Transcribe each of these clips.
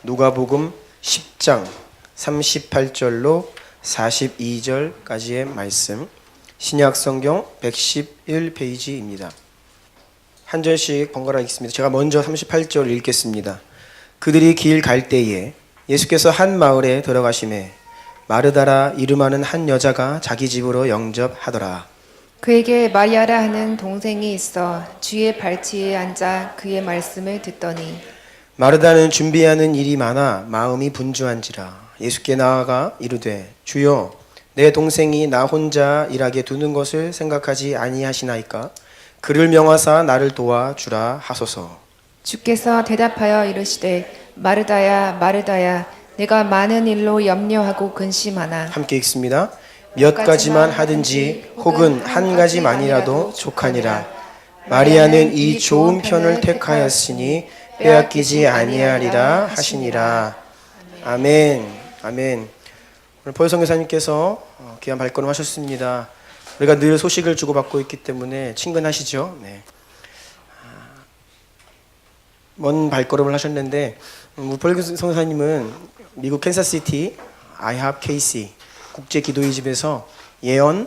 누가복음 10장 38절로 42절까지의 말씀, 신약성경 111페이지입니다. 한 절씩 번갈아 읽겠습니다. 제가 먼저 38절 읽겠습니다. 그들이 길 갈 때에 예수께서 한 마을에 들어가시매 마르다라 이름하는 한 여자가 자기 집으로 영접하더라. 그에게 마리아라 하는 동생이 있어 주의 발치에 앉아 그의 말씀을 듣더니 마르다는 준비하는 일이 많아 마음이 분주한지라 예수께 나아가 이르되 주여 내 동생이 나 혼자 일하게 두는 것을 생각하지 아니하시나이까? 그를 명하사 나를 도와주라 하소서. 주께서 대답하여 이르시되 마르다야 마르다야 내가 많은 일로 염려하고 근심하나 함께 읽습니다. 몇 가지만 하든지 혹은 한 가지만이라도 족하니라. 마리아는 이 좋은 편을 택하였으니 빼앗기지 아니하리라 하시니라. 아멘. 아멘. 오늘 보혜성 교사님께서 귀한 발걸음 하셨습니다. 우리가 늘 소식을 주고받고 있기 때문에 친근하시죠. 네. 먼 발걸음을 하셨는데 보혜성 교사님은 미국 캔사스시티 IHOP KC 국제기도의 집에서 예언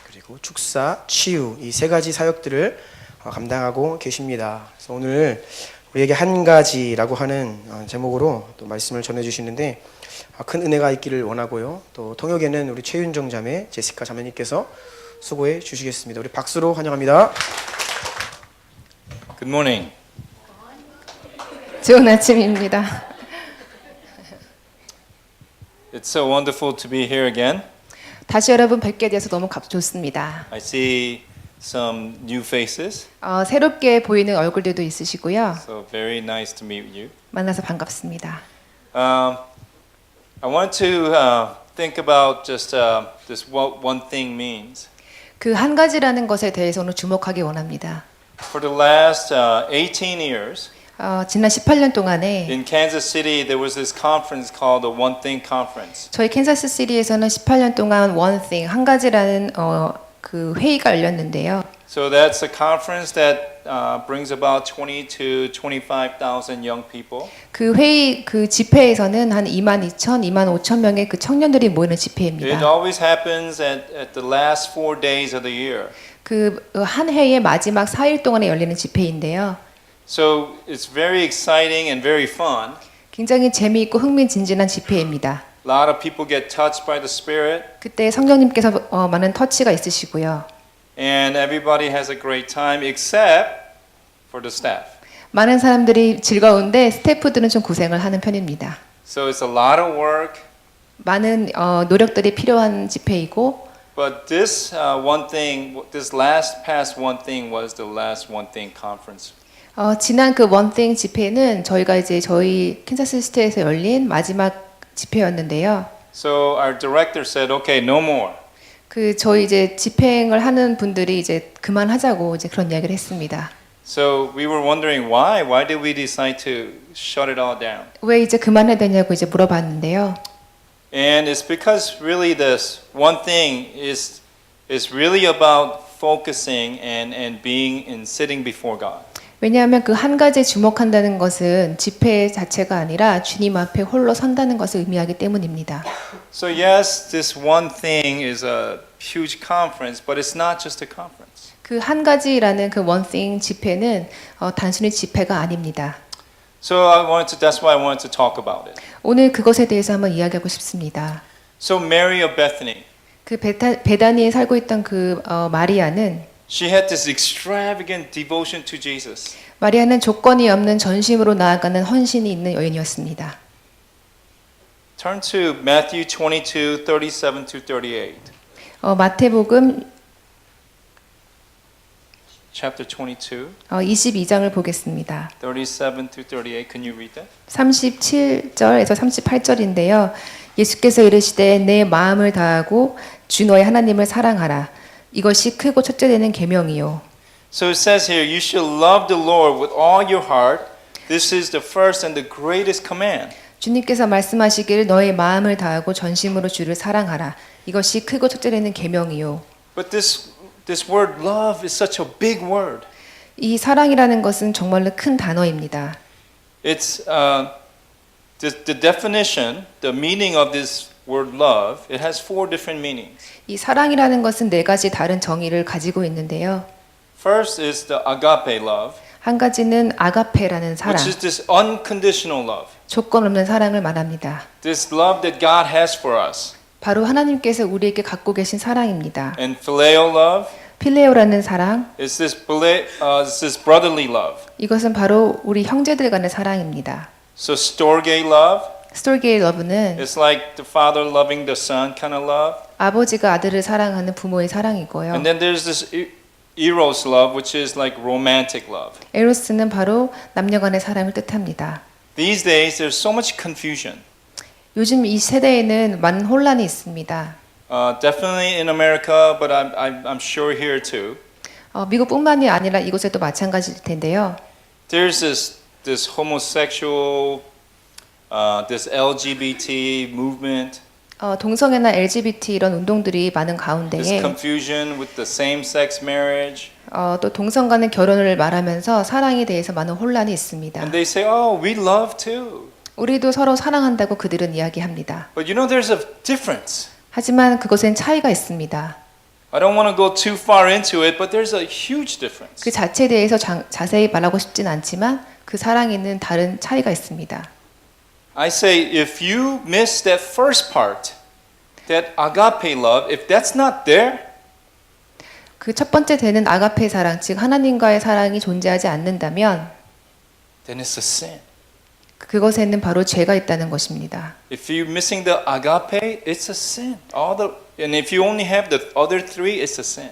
그리고 축사, 치유 이 세 가지 사역들을 감당하고 계십니다. 그래서 오늘 우리에게 한 가지라고 하는 제목으로 또 말씀을 전해주시는데 큰 은혜가 있기를 원하고요. 또 통역에는 우리 최윤정 자매, 제시카 자매님께서 수고해 주시겠습니다. 우리 박수로 환영합니다. Good morning. 좋은 아침입니다. It's so wonderful to be here again. 다시 여러분 뵙게 돼서 너무 좋습니다. I see some new faces, 새롭게 보이는 얼굴들도 있으시고요. so very nice to meet you. 만나서 반갑습니다. I want to think about just this what one thing means. 그 한 가지라는 것에 대해서 오늘 주목하기 원합니다. For the last 18 years, 지난 18년 동안에 in Kansas City, there was this conference called the One Thing Conference. 저희 캔사스시티에서는 18년 동안 One Thing, 한 가지라는 그 회의가 열렸는데요. So that's a conference that brings about 20 to 25,000 young people. 그 회의, 그 집회에서는 한 22,000, 25,000명의 그 청년들이 모이는 It 집회입니다. always happens at the last 4 days of the year. 그 한 해의 마지막 4일 동안에 열리는 집회인데요. So it's very exciting and very fun. 굉장히 재미있고 흥미진진한 집회입니다. A lot of people get touched by the Spirit, 그때 성령님께서 많은 터치가 있으시고요. and everybody has a great time except for the staff. 많은 사람들이 즐거운데 스태프들은 좀 고생을 하는 편입니다. So it's a lot of work, 많은 노력들이 필요한 집회이고 but this one thing, this last past one thing was the last one thing conference. 지난 그 원띵 집회는 저희가 이제 저희 캔사스시티에서 열린 마지막 집회였는데요. So our director said, "Okay, no more." 그 저희 이제 집행을 하는 분들이 이제 그만하자고 이제 그런 이야기를 했습니다. So we were wondering why. Why did we decide to shut it all down? 왜 이제 그만해야 되냐고 이제 물어봤는데요. And it's because really this one thing is really about focusing and being and sitting before God. 왜냐하면 그 한 가지에 주목한다는 것은 집회 자체가 아니라 주님 앞에 홀로 선다는 것을 의미하기 때문입니다. So yes, this one thing is a huge conference, but it's not just a conference. 그 한 가지라는 그 one thing 집회는 단순히 집회가 아닙니다. So that's why I wanted to talk about it. 오늘 그것에 대해서 한번 이야기하고 싶습니다. So Mary of Bethany, 그 베다니에 살고 있던 그 마리아는 she had this extravagant devotion to Jesus. 마리아는 조건이 없는 전심으로 나아가는 헌신이 있는 여인이었습니다. Turn to Matthew 22, 37 to 38. 마태복음 Chapter 22, 22장을 보겠습니다. 37 to 38. Can you read that? 37절에서 38절인데요. 예수께서 이르시되 내 마음을 다하고 주 너의 하나님을 사랑하라. 이것이 크고 첫째 되는 계명이요. So it says here, you shall love the Lord with all your heart. This is the first and the greatest command. 주님께서 말씀하시기를 너의 마음을 다하고 전심으로 주를 사랑하라. 이것이 크고 첫째 되는 계명이요. But this word love is such a big word. 이 사랑이라는 것은 정말로 큰 단어입니다. It's the definition, the meaning of this word love, it has four different meanings. 이 사랑이라는 것은 네 가지 다른 정의를 가지고 있는데요. First is the agape love, 한 가지는 아가페라는 사랑, which is this unconditional love. 조건 없는 사랑을 말합니다. This love that God has for us. 바로 하나님께서 우리에게 갖고 계신 사랑입니다. And phileo love 필레오라는 사랑, is this brotherly love. 이것은 바로 우리 형제들 간의 사랑입니다. So storge love 스톨게이 러브는 is like the father loving the son kind of love. 아버지가 아들을 사랑하는 부모의 사랑이고요. And then there's this eros love, which is like romantic love. 에로스는 바로 남녀 간의 사랑을 뜻합니다. These days, there's so much confusion. 요즘 이 세대에는 많은 혼란이 있습니다. Definitely in America, but I'm sure here too. 미국뿐만이 아니라 이곳에도 마찬가지일 텐데요. There's this homosexual, this LGBT movement. 동성애나 LGBT 이런 운동들이 많은 This 가운데에 confusion with the same-sex marriage. 또 동성 간의 결혼을 말하면서 사랑에 대해서 많은 혼란이 있습니다. And they say, oh, we love too. 우리도 서로 사랑한다고 그들은 이야기합니다. But you know, there's a difference. 하지만 그것엔 차이가 있습니다. I don't want to go too far into it, but there's a huge difference. 그 자체에 대해서 자세히 말하고 싶진 않지만 그 사랑에는 다른 차이가 있습니다. I say, if you miss that first part, that agape love, if that's not there, 그 첫 번째 되는 아가페 사랑, 즉 하나님과의 사랑이 존재하지 않는다면 then it's a sin. 그것에는 바로 죄가 있다는 것입니다. If you're missing the agape, it's a sin. And if you only have the other three, it's a sin.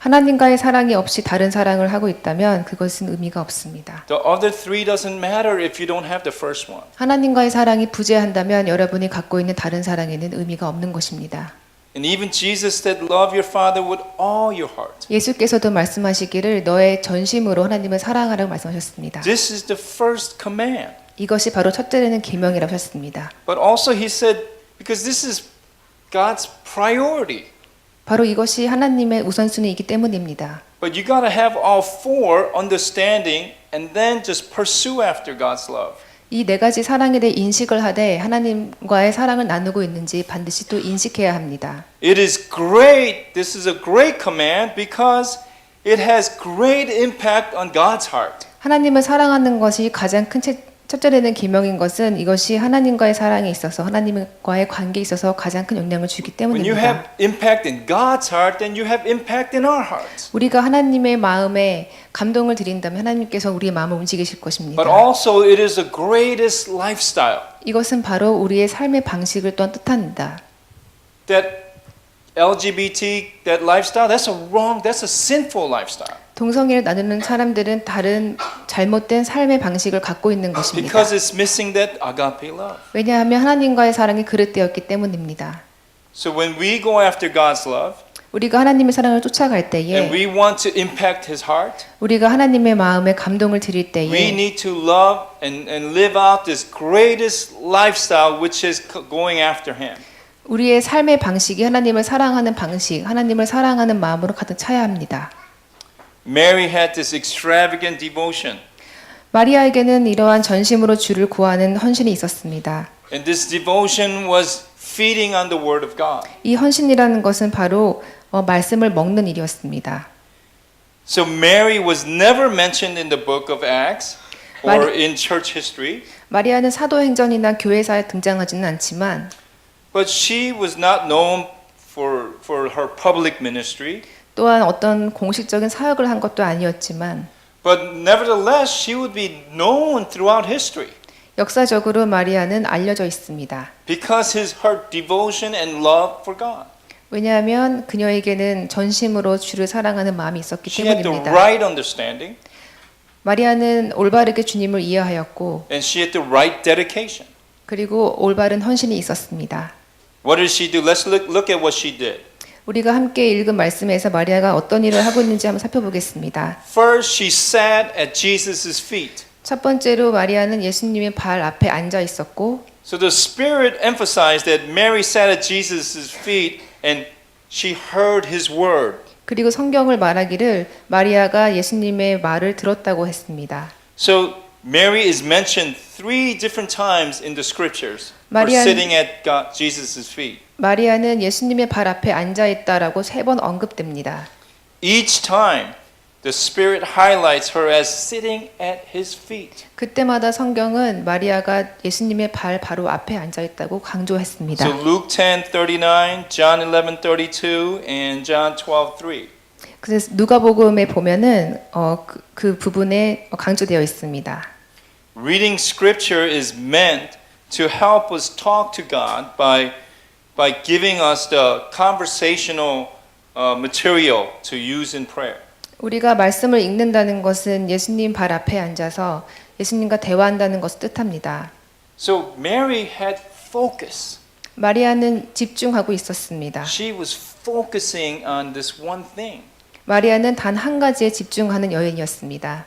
하나님과의 사랑이 없이 다른 사랑을 하고 있다면 그것은 의미가 없습니다. The other three doesn't matter if you don't have the first one. 하나님과의 사랑이 부재한다면 여러분이 갖고 있는 다른 사랑에는 의미가 없는 것입니다. And even Jesus said, love your father with all your heart. 예수께서도 말씀하시기를 너의 전심으로 하나님을 사랑하라고 말씀하셨습니다. This is the first command. 이것이 바로 첫째 되는 계명이라고 하셨습니다. But also he said, because this is God's priority. 바로 이것이 하나님의 우선순위이기 때문입니다. But you got to have all four understanding and then just pursue after God's love. 이 네 가지 사랑에 대해 인식을 하되 하나님과의 사랑을 나누고 있는지 반드시 또 인식해야 합니다. It is great. This is a great command because it has great impact on God's heart. 하나님을 사랑하는 것이 가장 큰 첫째 되는 계명인 것은 이것이 하나님과의 사랑에 있어서 하나님과의 관계에 있어서 가장 큰 영향을 주기 When you have 때문입니다. impact in God's heart, then you have impact in our hearts. 우리가 하나님의 마음에 감동을 드린다면 하나님께서 우리의 마음을 움직이실 것입니다. But also it is the greatest lifestyle. 이것은 바로 우리의 삶의 방식을 또한 뜻합니다. That LGBT, that lifestyle, that's a sinful lifestyle. 동성애를 나누는 사람들은 다른 잘못된 삶의 방식을 갖고 있는 것입니다. Because it's missing that agape love. 왜냐하면 하나님과의 사랑이 그릇되었기 때문입니다. So when we go after God's love, 우리가 하나님의 사랑을 쫓아갈 and 때에 we want to impact His heart, 우리가 하나님의 마음에 감동을 드릴 we 때에 need to love and live out this greatest lifestyle which is going after Him. 우리의 삶의 방식이 하나님을 사랑하는 방식, 하나님을 사랑하는 마음으로 가득 차야 합니다. Mary had this extravagant devotion. 마리아에게는 이러한 전심으로 주를 구하는 헌신이 있었습니다. And this devotion was feeding on the Word of God. 이 헌신이라는 것은 바로 말씀을 먹는 일이었습니다. So Mary was never mentioned in the book of Acts or in church history. 마리아는 사도행전이나 교회사에 등장하지는 않지만 But she was not known for her public ministry. 또한 어떤 공식적인 사역을 한 것도 아니었지만 But nevertheless, she would be known throughout history 역사적으로 마리아는 알려져 있습니다. because her devotion and love for God. 왜냐하면 그녀에게는 전심으로 주를 사랑하는 마음이 있었기 She had the 때문입니다. right understanding 마리아는 올바르게 주님을 이해하였고 and she had the right dedication. 그리고 올바른 헌신이 있었습니다. What did she do? Let's look at what she did. 우리가 함께 읽은 말씀에서 마리아가 어떤 일을 하고 있는지 한번 살펴보겠습니다. First, she sat at Jesus' feet. 첫 번째로 마리아는 예수님의 발 앞에 앉아 있었고 So the Spirit emphasized that Mary sat at Jesus' feet and she heard His word. 그리고 성경을 말하기를 마리아가 예수님의 말을 들었다고 했습니다. So Mary is mentioned 3 different times in the scriptures for 마리아- sitting at Jesus' feet. 마리아는 예수님의 발 앞에 앉아 있다라고 3번 언급됩니다. Each time, the Spirit highlights her as sitting at his feet. 그때마다 성경은 마리아가 예수님의 발 바로 앞에 앉아 있다고 강조했습니다. So Luke 10:39, John 11:32, and John 12:3. 그래서 누가복음에 보면은 그 부분에 강조되어 있습니다. Reading Scripture is meant to help us talk to God by giving us the conversational material to use in prayer. 우리가 말씀을 읽는다는 것은 예수님 발 앞에 앉아서 예수님과 대화한다는 것을 뜻합니다. So Mary had focus. 마리아는 집중하고 있었습니다. She was focusing on this one thing. 마리아는 단 한 가지에 집중하는 여인이었습니다.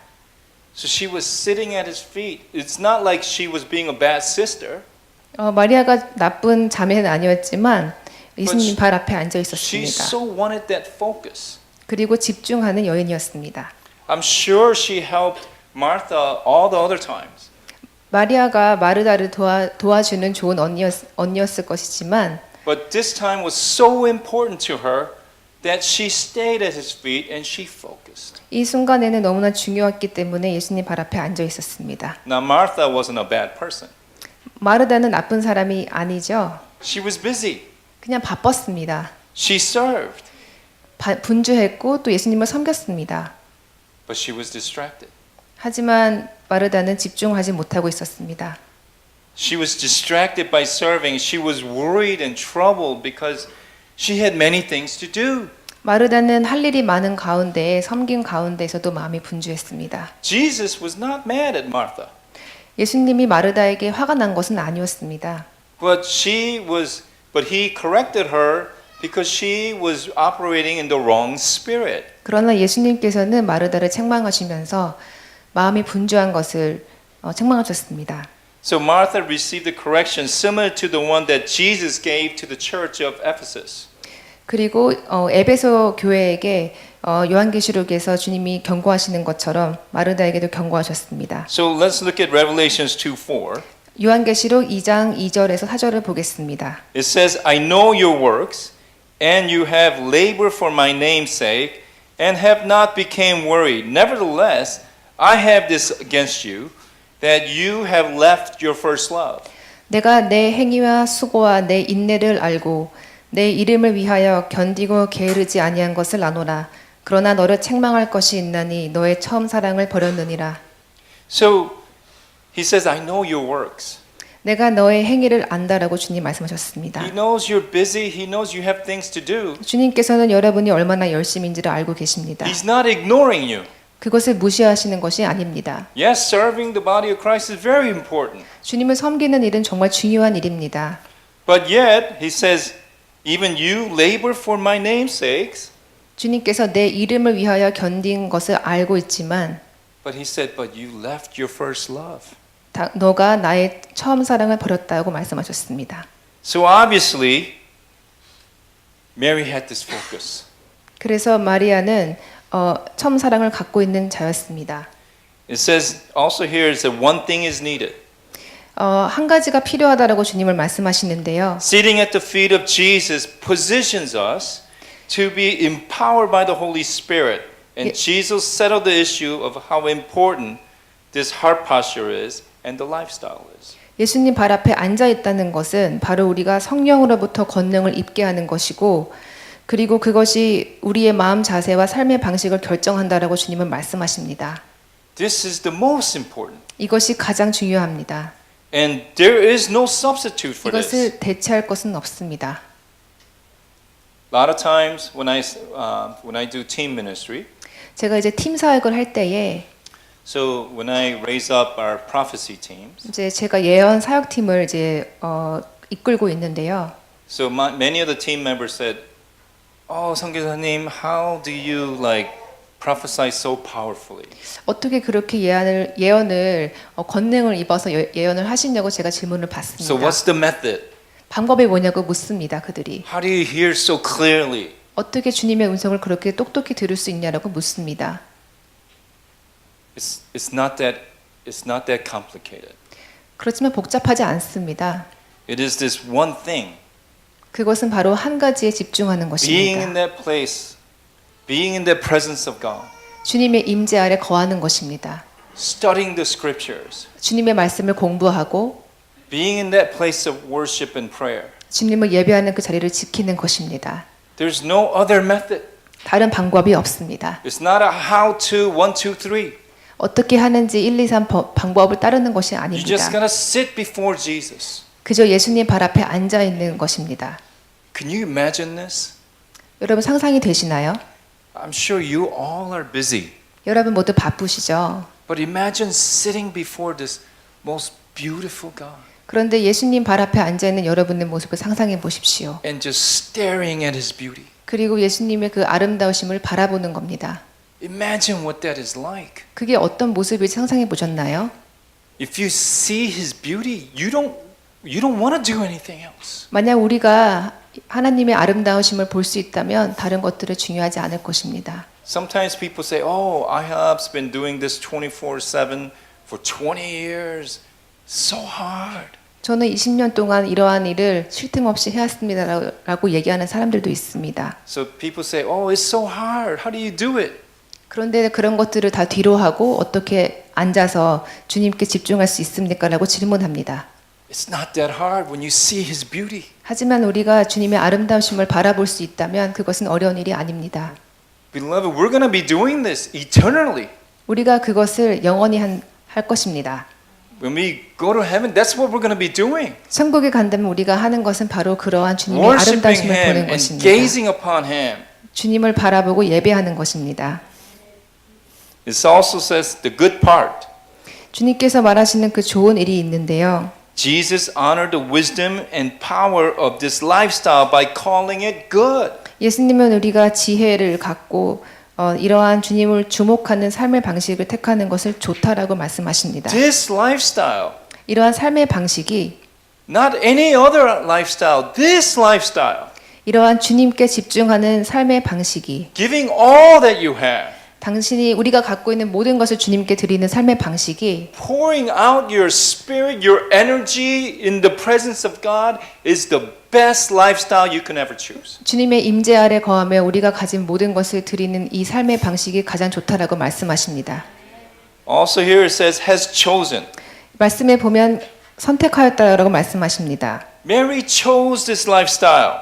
So she was sitting at his feet. It's not like she was being a bad sister. 마리아가 나쁜 자매는 아니었지만 예수님 발 앞에 앉아 She 있었습니다. so wanted that focus. 그리고 집중하는 여인이었습니다. I'm sure she helped Martha all the other times. 마리아가 마르다를 도와주는 좋은 언니였을 것이지만 But this time was so important to her that she stayed at his feet and she focused. 이 순간에는 너무나 중요했기 때문에 예수님 발 앞에 앉아 있었습니다. Now Martha wasn't a bad person. 마르다는 나쁜 사람이 아니죠. She was busy. 그냥 바빴습니다. She served, 분주했고 또 예수님을 섬겼습니다. but she was distracted. 하지만 마르다는 집중하지 못하고 있었습니다. She was distracted by serving. She was worried and troubled because she had many things to do. 마르다는 할 일이 많은 가운데 섬긴 가운데서도 마음이 분주했습니다. Jesus was not mad at Martha, 예수님이 마르다에게 화가 난 것은 아니었습니다. but he corrected her because she was operating in the wrong spirit. 그러나 예수님께서는 마르다를 책망하시면서 마음이 분주한 것을 책망하셨습니다. So Martha received the correction similar to the one that Jesus gave to the church of Ephesus. 그리고 에베소 교회에게 요한계시록에서 주님이 경고하시는 것처럼 마르다에게도 경고하셨습니다. So let's look at Revelations 2:4. 요한계시록 2장 2절에서 4절을 보겠습니다. It says, I know your works, and you have labored for my name's sake, and have not become worried. Nevertheless, I have this against you, that you have left your first love. 내가 내 행위와 수고와 내 인내를 알고 내 이름을 위하여 견디고 게으르지 아니한 것을 아노라. 그러나 너를 책망할 것이 있나니 너의 처음 사랑을 버렸느니라. So he says, I know your works. 내가 너의 행위를 안다라고 주님 말씀하셨습니다. He knows you're busy. He knows you have things to do. 주님께서는 여러분이 얼마나 열심인지를 알고 계십니다. He's not ignoring you. 그것을 무시하시는 것이 아닙니다. Yes, serving the body of Christ is very important. 주님을 섬기는 일은 정말 중요한 일입니다. But yet, he says, even you labor for my name's sakes. 주님께서 내 이름을 위하여 견딘 것을 알고 있지만 But he said, but you left your first love. 너가 나의 처음 사랑을 버렸다고 말씀하셨습니다. So obviously, Mary had this focus. 그래서 마리아는 처음 사랑을 갖고 있는 자였습니다. It says also here is that one thing is needed. 한 가지가 필요하다라고 주님을 말씀하시는데요. Sitting at the feet of Jesus positions us to be empowered by the Holy Spirit. And Jesus settled the issue of how important this heart posture is and the lifestyle is. 예수님 발 앞에 앉아 있다는 것은 바로 우리가 성령으로부터 권능을 입게 하는 것이고 그리고 그것이 우리의 마음 자세와 삶의 방식을 결정한다라고 주님은 말씀하십니다. This is the most important. 이것이 가장 중요합니다. And there is no substitute for this. 이것을 대체할 것은 없습니다. A lot of times when I do team ministry, 제가 이제 팀 사역을 할 때에 so when I raise up our prophecy teams, 이제 제가 예언 사역팀을 이제 이끌고 있는데요. so many of the team members said, "Oh, 선교사님, how do you like prophesy so powerfully?" 어떻게 그렇게 예언을 권능을 입어서 예언을 하시냐고 제가 질문을 받습니다. So what's the method? 방법이 뭐냐고 묻습니다. 그들이 How do you hear so clearly? 어떻게 주님의 음성을 그렇게 똑똑히 들을 수 있냐라고 묻습니다. It's not that It's not that complicated. 그렇지만 복잡하지 않습니다. It is this one thing. 그것은 바로 한 가지에 집중하는 Being in 것입니다. that place, being in the presence of God, 주님의 임재 아래 거하는 것입니다. studying the scriptures, 주님의 말씀을 공부하고 being in that place of worship and prayer. 주님을 예배하는 그 자리를 지키는 것입니다. There's no other method. 다른 방법이 없습니다. It's not a how to 1, 2, 3. 어떻게 하는지 1, 2, 3 방법을 따르는 것이 You 아닙니다. just gotta sit before Jesus. 그저 예수님 발 앞에 앉아 있는 것입니다. Can you imagine this? 여러분 상상이 되시나요? I'm sure you all are busy. 여러분 모두 바쁘시죠? But imagine sitting before this most beautiful God 그런데 예수님 발 앞에 앉아 있는 여러분의 모습을 상상해 보십시오. and just staring at His beauty. 그리고 예수님의 그 아름다우심을 바라보는 겁니다. Imagine what that is like. 그게 어떤 모습인지 상상해 보셨나요? If you see His beauty, you don't want to do anything else. 만약 우리가 하나님의 아름다우심을 볼 수 있다면 다른 것들은 중요하지 않을 것입니다. Sometimes people say, "Oh, IHOP's been doing this 24/7 for 20 years. So hard." 저는 20년 동안 이러한 일을 쉴 틈 없이 해왔습니다라고 얘기하는 사람들도 있습니다. So people say, "Oh, it's so hard. How do you do it?" 그런데 그런 것들을 다 뒤로 하고 어떻게 앉아서 주님께 집중할 수 있습니까? 라고 질문합니다. It's not that hard when you see His beauty. 하지만 우리가 주님의 아름다우심을 바라볼 수 있다면 그것은 어려운 일이 아닙니다. Beloved, we're going to be doing this eternally. 우리가 그것을 영원히 할 것입니다. When we go to heaven, that's what we're going to be doing. 천국에 간다면 우리가 하는 것은 바로 그러한 주님의 Worshipping 아름다우심을 Him 보는 and 것입니다. gazing upon Him. 주님을 바라보고 예배하는 것입니다. It also says the good part. 주님께서 말하시는 그 좋은 일이 있는데요. Jesus honored the wisdom and power of this lifestyle by calling it good. 예수님은 우리가 지혜를 갖고 이러한 주님을 주목하는 삶의 방식을 택하는 것을 좋다라고 말씀하십니다. This lifestyle, 이러한 삶의 방식이 not any other lifestyle, this lifestyle, 이러한 주님께 집중하는 삶의 방식이 giving all that you have, 당신이 우리가 갖고 있는 모든 것을 주님께 드리는 삶의 방식이 pouring out your spirit, your energy in the presence of God is the best lifestyle you can ever choose. 주님의 임재 아래 거하며 우리가 가진 모든 것을 드리는 이 삶의 방식이 가장 좋다라고 말씀하십니다. Also here it says has chosen. 말씀에 보면 선택하였다라고 말씀하십니다. Mary chose this lifestyle.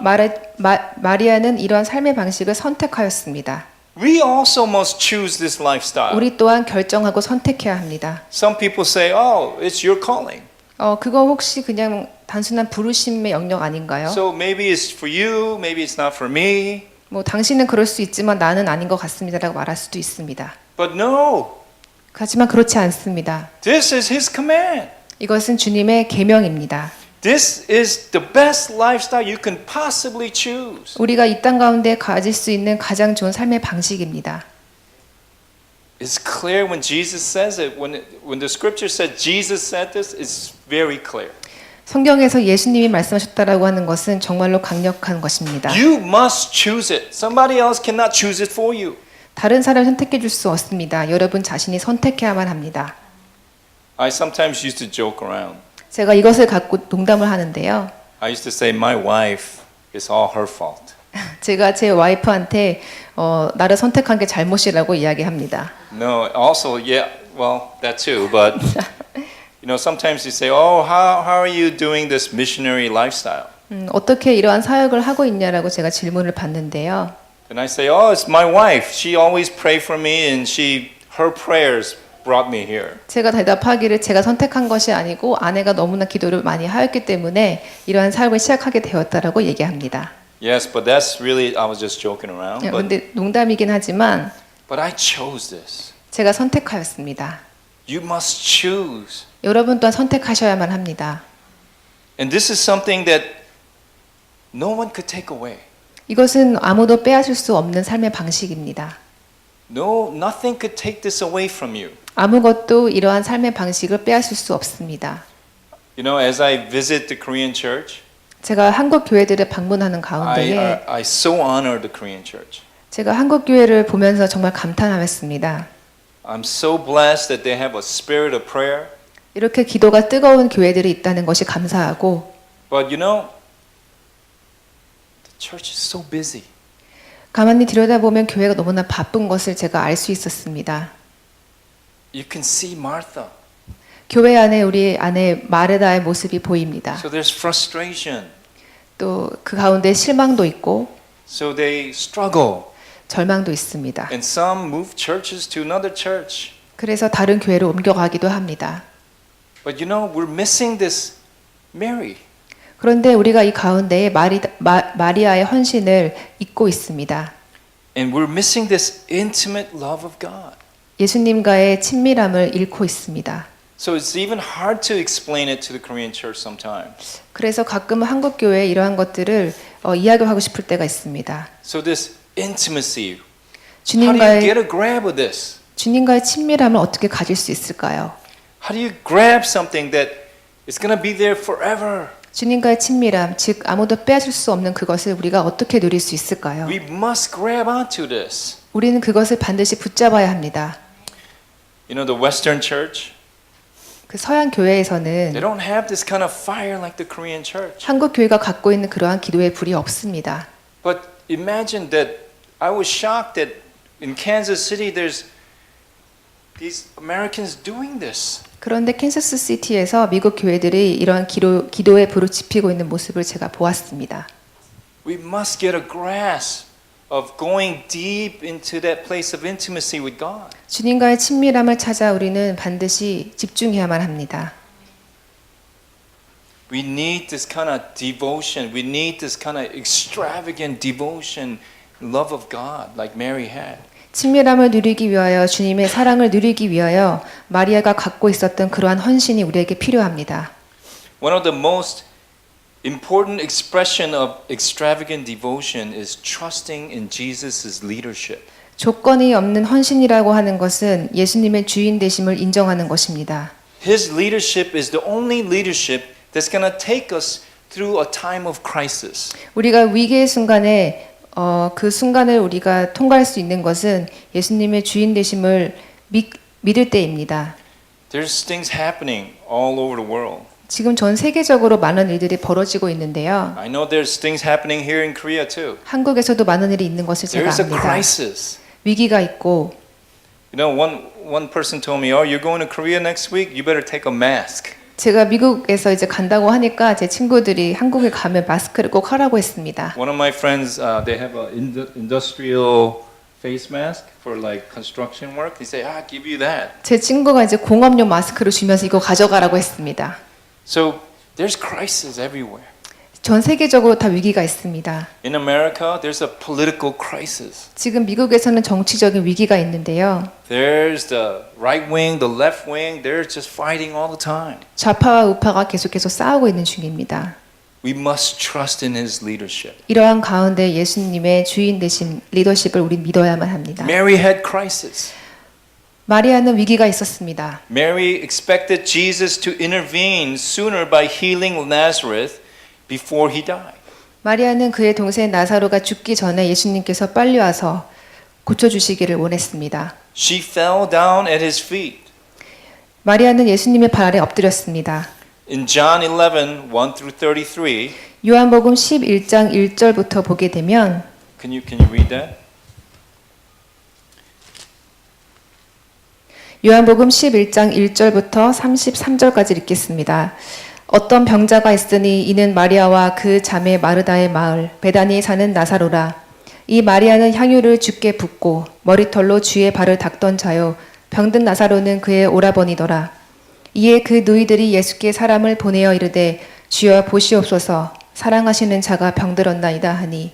마리아는 이러한 삶의 방식을 선택하였습니다. We also must choose this lifestyle. 우리 또한 결정하고 선택해야 합니다. Some people say, "Oh, it's your calling." 그거 혹시 그냥 단순한 부르심의 영역 아닌가요? So maybe it's for you, maybe it's not for me. 뭐 당신은 그럴 수 있지만 나는 아닌 것 같습니다라고 말할 수도 있습니다. But no, 하지만 그렇지 않습니다. this is His command. 이것은 주님의 계명입니다. This is the best lifestyle you can possibly choose. 우리가 이 땅 가운데 가질 수 있는 가장 좋은 삶의 방식입니다. It's clear when Jesus says it. When the scripture said Jesus said this, it's very clear. 성경에서 예수님이 말씀하셨다라고 하는 것은 정말로 강력한 것입니다. You must choose it. Somebody else cannot choose it for you. 다른 사람을 선택해 줄 수 없습니다. 여러분 자신이 선택해야만 합니다. I sometimes used to joke around. 제가 이것을 갖고 농담을 하는데요. I used to say my wife is all her fault. 제가 제 와이프한테 나를 선택한 게 잘못이라고 이야기합니다. No, also, yeah, well, that too, but you know, sometimes you say, "Oh, how are you doing this missionary lifestyle?" 어떻게 이러한 사역을 하고 있냐라고 제가 질문을 받는데요. And I say, "Oh, it's my wife. She always pray for me and her prayers brought me here." 제가 대답하기를 제가 선택한 것이 아니고 아내가 너무나 기도를 많이 하였기 때문에 이러한 사역을 시작하게 되었다라고 얘기합니다. Yes, but that's really I was just joking around. 그런데 농담이긴 하지만 But I chose this. 제가 선택하였습니다. You must choose. 여러분 또한 선택하셔야만 합니다. And this is something that no one could take away. 이것은 아무도 빼앗을 수 없는 삶의 방식입니다. No, nothing could take this away from you. 아무것도 이러한 삶의 방식을 빼앗을 수 없습니다. You know, as I visit the Korean church, 제가 한국 교회들을 방문하는 가운데에 I so honor the Korean church. 제가 한국 교회를 보면서 정말 감탄하였습니다. I'm so blessed that they have a spirit of prayer. 이렇게 기도가 뜨거운 교회들이 있다는 것이 감사하고 But you know, the church is so busy. 가만히 들여다보면 교회가 너무나 바쁜 것을 제가 알 수 있었습니다. You can see Martha. 교회 안에 우리 안에 마르다의 모습이 보입니다. So there's frustration. 또 그 가운데 실망도 있고 So they struggle. 절망도 있습니다. And some move churches to another church. 그래서 다른 교회로 옮겨가기도 합니다. But you know, we're missing this Mary. 그런데 우리가 이 가운데에 마리아의 헌신을 잊고 있습니다. And we're missing this intimate love of God. 예수님과의 친밀함을 잃고 있습니다. So it's even hard to explain it to the Korean church sometimes. 그래서 가끔 한국 교회에 이러한 것들을 이야기하고 싶을 때가 있습니다. So this intimacy, how do you get a grab of this? 주님과의 친밀함을 어떻게 가질 수 있을까요? How do you grab something that is going to be there forever? 주님과의 친밀함, 즉 아무도 빼앗을 수 없는 그것을 우리가 어떻게 누릴 수 있을까요? We must grab onto this. 우리는 그것을 반드시 붙잡아야 합니다. You know, the Western church, 그 서양 교회에서는 they don't have this kind of fire like the Korean church. 한국 교회가 갖고 있는 그러한 기도의 불이 없습니다. But imagine that I was shocked that in Kansas City there's these Americans doing this. 그런데 캔사스 시티에서 미국 교회들이 이러한 기도의 불을 지피고 있는 모습을 제가 보았습니다. We must get a grasp of going deep into that place of intimacy with God. 주님과의 친밀함을 찾아 우리는 반드시 집중해야만 합니다. We need this kind of devotion. We need this kind of extravagant devotion, love of God, like Mary had. 친밀함을 누리기 위하여 주님의 사랑을 누리기 위하여 마리아가 갖고 있었던 그러한 헌신이 우리에게 필요합니다. One of the most important expression of extravagant devotion is trusting in Jesus' leadership. 조건이 없는 헌신이라고 하는 것은 예수님의 주인 되심을 인정하는 것입니다. His leadership is the only leadership that's going to take us through a time of crisis. 우리가 위기의 순간에 그 순간을 우리가 통과할 수 있는 것은 예수님의 주인 되심을 믿을 때입니다. There's things happening all over the world. 지금 전 세계적으로 많은 일들이 벌어지고 있는데요. I know there's things happening here in Korea too. 한국에서도 많은 일이 있는 것을 제가 There's a 압니다. crisis. 위기가 있고 You know, one person told me, "Oh, you're going to Korea next week. You better take a mask." 제가 미국에서 이제 간다고 하니까 제 친구들이 한국에 가면 마스크를 꼭 하라고 했습니다. One of my friends, they have a industrial face mask for like construction work. They say, "Ah, give you that." 제 친구가 이제 공업용 마스크를 주면서 이거 가져가라고 했습니다. So there's crisis everywhere. 전 세계적으로 다 위기가 있습니다. In America, there's a political crisis. 지금 미국에서는 정치적인 위기가 있는데요. There's the right wing, the left wing. They're just fighting all the time. 좌파와 우파가 계속해서 싸우고 있는 중입니다. We must trust in His leadership. 이러한 가운데 예수님의 주인 되신 리더십을 우리 믿어야만 합니다. Mary had crisis. 마리아는 위기가 있었습니다. Mary expected Jesus to intervene sooner by healing Nazareth before he died. 마리아는 그의 동생 나사로가 죽기 전에 예수님께서 빨리 와서 고쳐주시기를 원했습니다. She fell down at his feet. 마리아는 예수님의 발 아래 엎드렸습니다. In John 11, 1 through 33, 요한복음 11장 1절부터 보게 되면 can you read that? 요한복음 11장 1절부터 33절까지 읽겠습니다. 어떤 병자가 있으니 이는 마리아와 그 자매 마르다의 마을 베다니에 사는 나사로라. 이 마리아는 향유를 주께 붓고 머리털로 주의 발을 닦던 자요 병든 나사로는 그의 오라버니더라. 이에 그 누이들이 예수께 사람을 보내어 이르되 주여 보시옵소서 사랑하시는 자가 병들었나이다 하니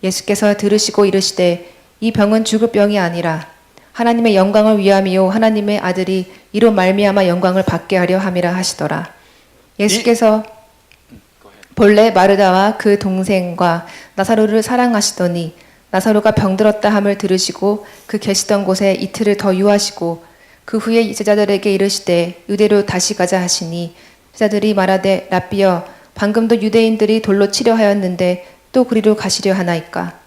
예수께서 들으시고 이르시되 이 병은 죽을 병이 아니라 하나님의 영광을 위함이요 하나님의 아들이 이로 말미암아 영광을 받게 하려 함이라 하시더라. 예수께서 본래 마르다와 그 동생과 나사로를 사랑하시더니 나사로가 병들었다 함을 들으시고 그 계시던 곳에 이틀을 더 유하시고 그 후에 제자들에게 이르시되 유대로 다시 가자 하시니 제자들이 말하되 랍비여 방금도 유대인들이 돌로 치려 하였는데 또 그리로 가시려 하나이까.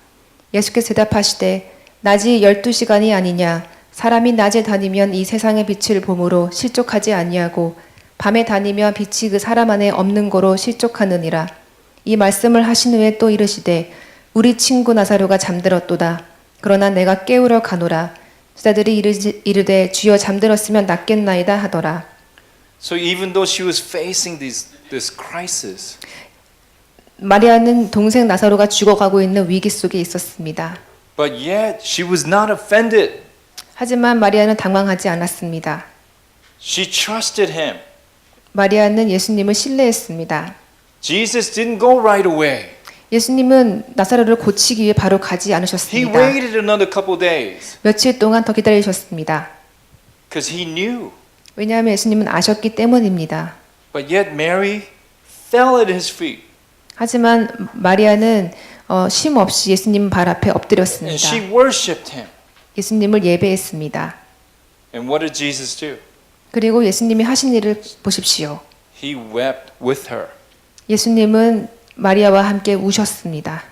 예수께서 대답하시되 낮이 12시간이 아니냐 사람이 낮에 다니면 이 세상의 빛을 보므로 실족하지 아니하고 밤에 다니면 빛이 그 사람 안에 없는 거로 실족하느니라. 이 말씀을 하신 후에 또 이르시되 우리 친구 나사로가 잠들었도다. 그러나 내가 깨우러 가노라. 제자들이 이르되 주여 잠들었으면 낫겠나이다 하더라. So even though she was facing this crisis, 마리아는 동생 나사로가 죽어가고 있는 위기 속에 있었습니다. but yet she was not offended. 하지만 마리아는 당황하지 않았습니다. She trusted him. 마리아는 예수님을 신뢰했습니다. Jesus didn't go right away. 예수님은 나사로를 고치기 위해 바로 가지 He 않으셨습니다. waited another couple days 며칠 동안 더 기다리셨습니다. because he knew. 왜냐하면 예수님은 아셨기 때문입니다. But yet Mary fell at his feet 하지만 마리아는 쉼 없이 예수님 발 앞에 and 엎드렸습니다. she worshipped him. 예수님을 예배했습니다. And what did Jesus do? 그리고 예수님이 하신 일을 보십시오. He wept with her. 예수님은 마리아와 함께 우셨습니다.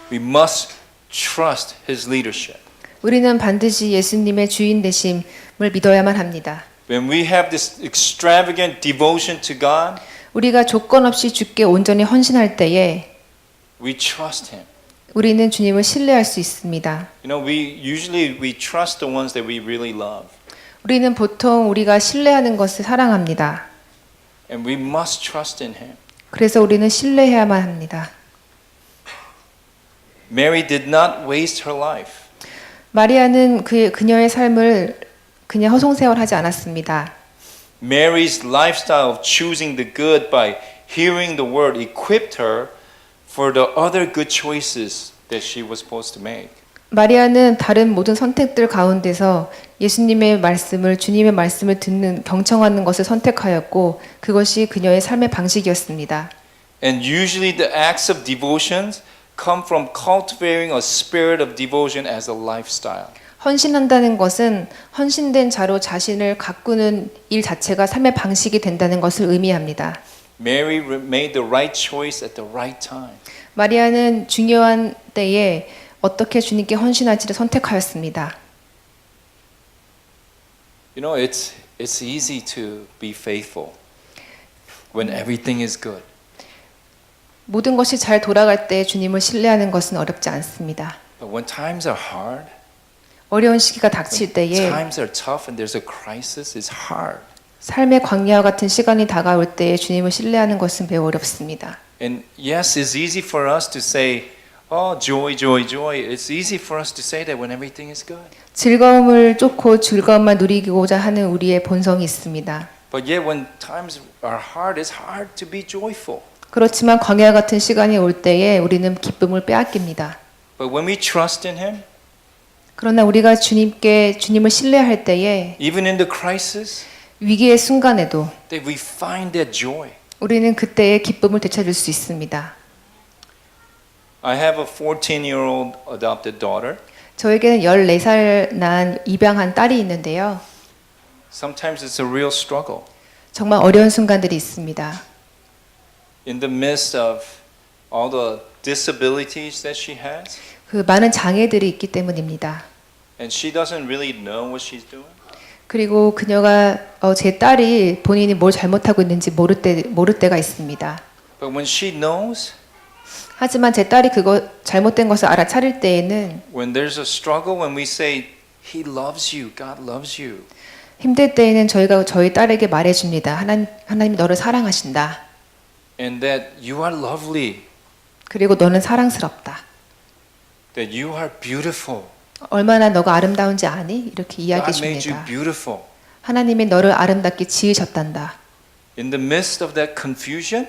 We must trust his leadership. 우리는 반드시 예수님의 주인 되심을 믿어야만 합니다. When we have this extravagant devotion to God, 우리가 조건 없이 주께 온전히 헌신할 때에 we trust him. 우리는 주님을 신뢰할 수 있습니다. You know, we trust the ones that we really love. 우리는 보통 우리가 신뢰하는 것을 사랑합니다. And we must trust in him. 그래서 우리는 신뢰해야만 합니다. Mary did not waste her life. 마리아는 그녀의 삶을 그냥 허송세월하지 않았습니다. Mary's lifestyle of choosing the good by hearing the word equipped her for the other good choices that she was supposed to make. 마리아는 다른 모든 선택들 가운데서 예수님의 말씀을 주님의 말씀을 듣는 경청하는 것을 선택하였고 그것이 그녀의 삶의 방식이었습니다. And usually the acts of devotions come from cultivating a spirit of devotion as a lifestyle. 헌신한다는 것은 헌신된 자로 자신을 가꾸는 일 자체가 삶의 방식이 된다는 것을 의미합니다. Mary made the right choice at the right time. 마리아는 중요한 때에 어떻게 주님께 헌신할지를 선택하였습니다. You know, it's easy to be faithful when everything is good. 모든 것이 잘 돌아갈 때 주님을 신뢰하는 것은 어렵지 않습니다. But when times are hard, 어려운 시기가 닥칠 when 때에 times are tough and there's a crisis, it's hard. 삶의 광야와 같은 시간이 다가올 때에 주님을 신뢰하는 것은 매우 어렵습니다. And yes, it's easy for us to say, oh, joy, joy, joy. It's easy for us to say that when everything is good. 즐거움을 쫓고 즐거움만 누리고자 하는 우리의 본성이 있습니다. But yet when times are hard, it's hard to be joyful. 그렇지만 광야 같은 시간이 올 때에 우리는 기쁨을 빼앗깁니다. But when we trust in Him, 그러나 우리가 주님을 신뢰할 때에 even in the crisis, 위기의 순간에도 that we find that joy. 우리는 그때의 기쁨을 되찾을 수 있습니다. I have a 14-year-old adopted daughter. 저에게는 14살 난 입양한 딸이 있는데요. Sometimes it's a real struggle. 정말 어려운 순간들이 있습니다. In the midst of all the disabilities that she has, 그 많은 장애들이 있기 때문입니다. and she doesn't really know what she's doing. 그리고 그녀가 제 딸이 본인이 뭘 잘못하고 있는지 모를 때가 있습니다. But when she knows, 하지만 제 딸이 그거 잘못된 것을 알아차릴 때에는 when there's a struggle, when we say, He loves you, God loves you, 힘들 때에는 저희가 저희 딸에게 말해줍니다. 하나님이 너를 사랑하신다. and that you are lovely, 그리고 너는 사랑스럽다. that you are beautiful. 얼마나 너가 아름다운지 아니? 이렇게 God made you 이야기해줍니다. beautiful. 하나님이 너를 아름답게 지으셨단다. In the midst of that confusion,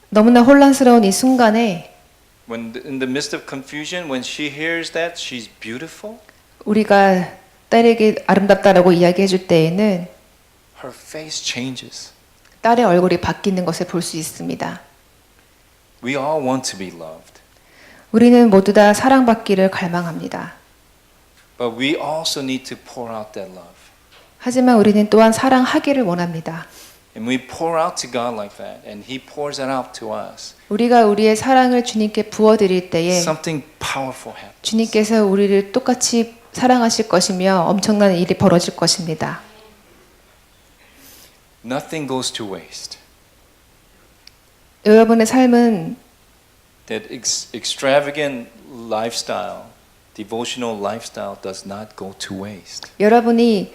너무나 혼란스러운 이 순간에 in the midst of confusion, when she hears that she's beautiful, 우리가 딸에게 아름답다라고 이야기해줄 때에는 her face changes. 딸의 얼굴이 바뀌는 것을 볼 수 있습니다. We all want to be loved, 우리는 모두 다 사랑받기를 갈망합니다. but we also need to pour out that love. 하지만 우리는 또한 사랑하기를 원합니다. And we pour out to God like that, and He pours that out to us. 우리가 우리의 사랑을 주님께 부어드릴 때에 Something powerful happens. 주님께서 우리를 똑같이 사랑하실 것이며 엄청난 일이 벌어질 것입니다. Nothing goes to waste. 여러분의 삶은 That extravagant lifestyle, devotional lifestyle does not go to waste. 여러분이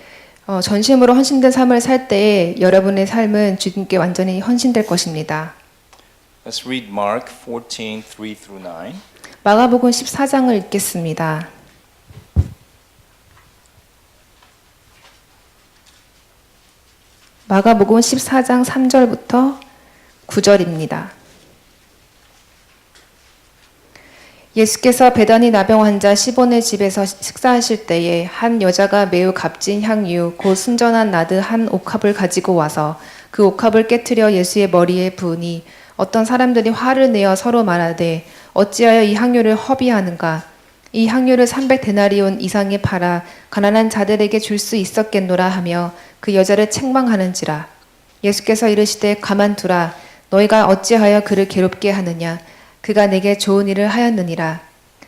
전심으로 헌신된 삶을 살 때에 여러분의 삶은 주님께 완전히 헌신될 것입니다. Let's read Mark 14, 3 through 9. 마가복음 14장을 읽겠습니다. 마가복음 14장 3절부터 9절입니다. 예수께서 베다니 나병 환자 시몬의 집에서 식사하실 때에 한 여자가 매우 값진 향유 곧 순전한 나드 한 옥합을 가지고 와서 그 옥합을 깨트려 예수의 머리에 부으니 어떤 사람들이 화를 내어 서로 말하되 어찌하여 이 향유를 허비하는가 이 향유를 300데나리온 이상에 팔아 가난한 자들에게 줄 수 있었겠노라 하며 그 여자를 책망하는지라. 예수께서 이르시되 가만두라 너희가 어찌하여 그를 괴롭게 하느냐 그가 내게 좋은 일을 하였느니라.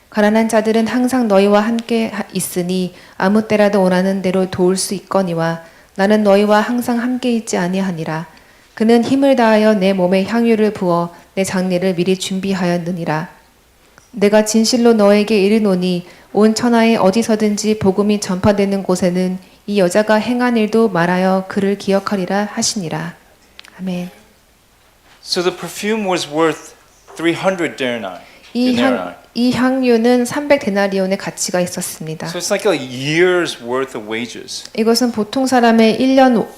가난한 자들은 항상 너희와 함께 있으니 아무 때라도 원하는 대로 도울 수 있거니와 나는 너희와 항상 함께 있지 아니하니라. 그는 힘을 다하여 내 몸에 향유를 부어 내 장례를 미리 준비하였느니라. 내가 진실로 너에게 이르노니 온 천하에 어디서든지 복음이 전파되는 곳에는 이 여자가 행한 일도 말하여 그를 기억하리라 하시니라. 아멘. So the perfume was worth 300 denarii. 이 향유는 300데나리온의 가치가 있었습니다. So it's like a year's worth of wages. 이것은 보통 사람의 1년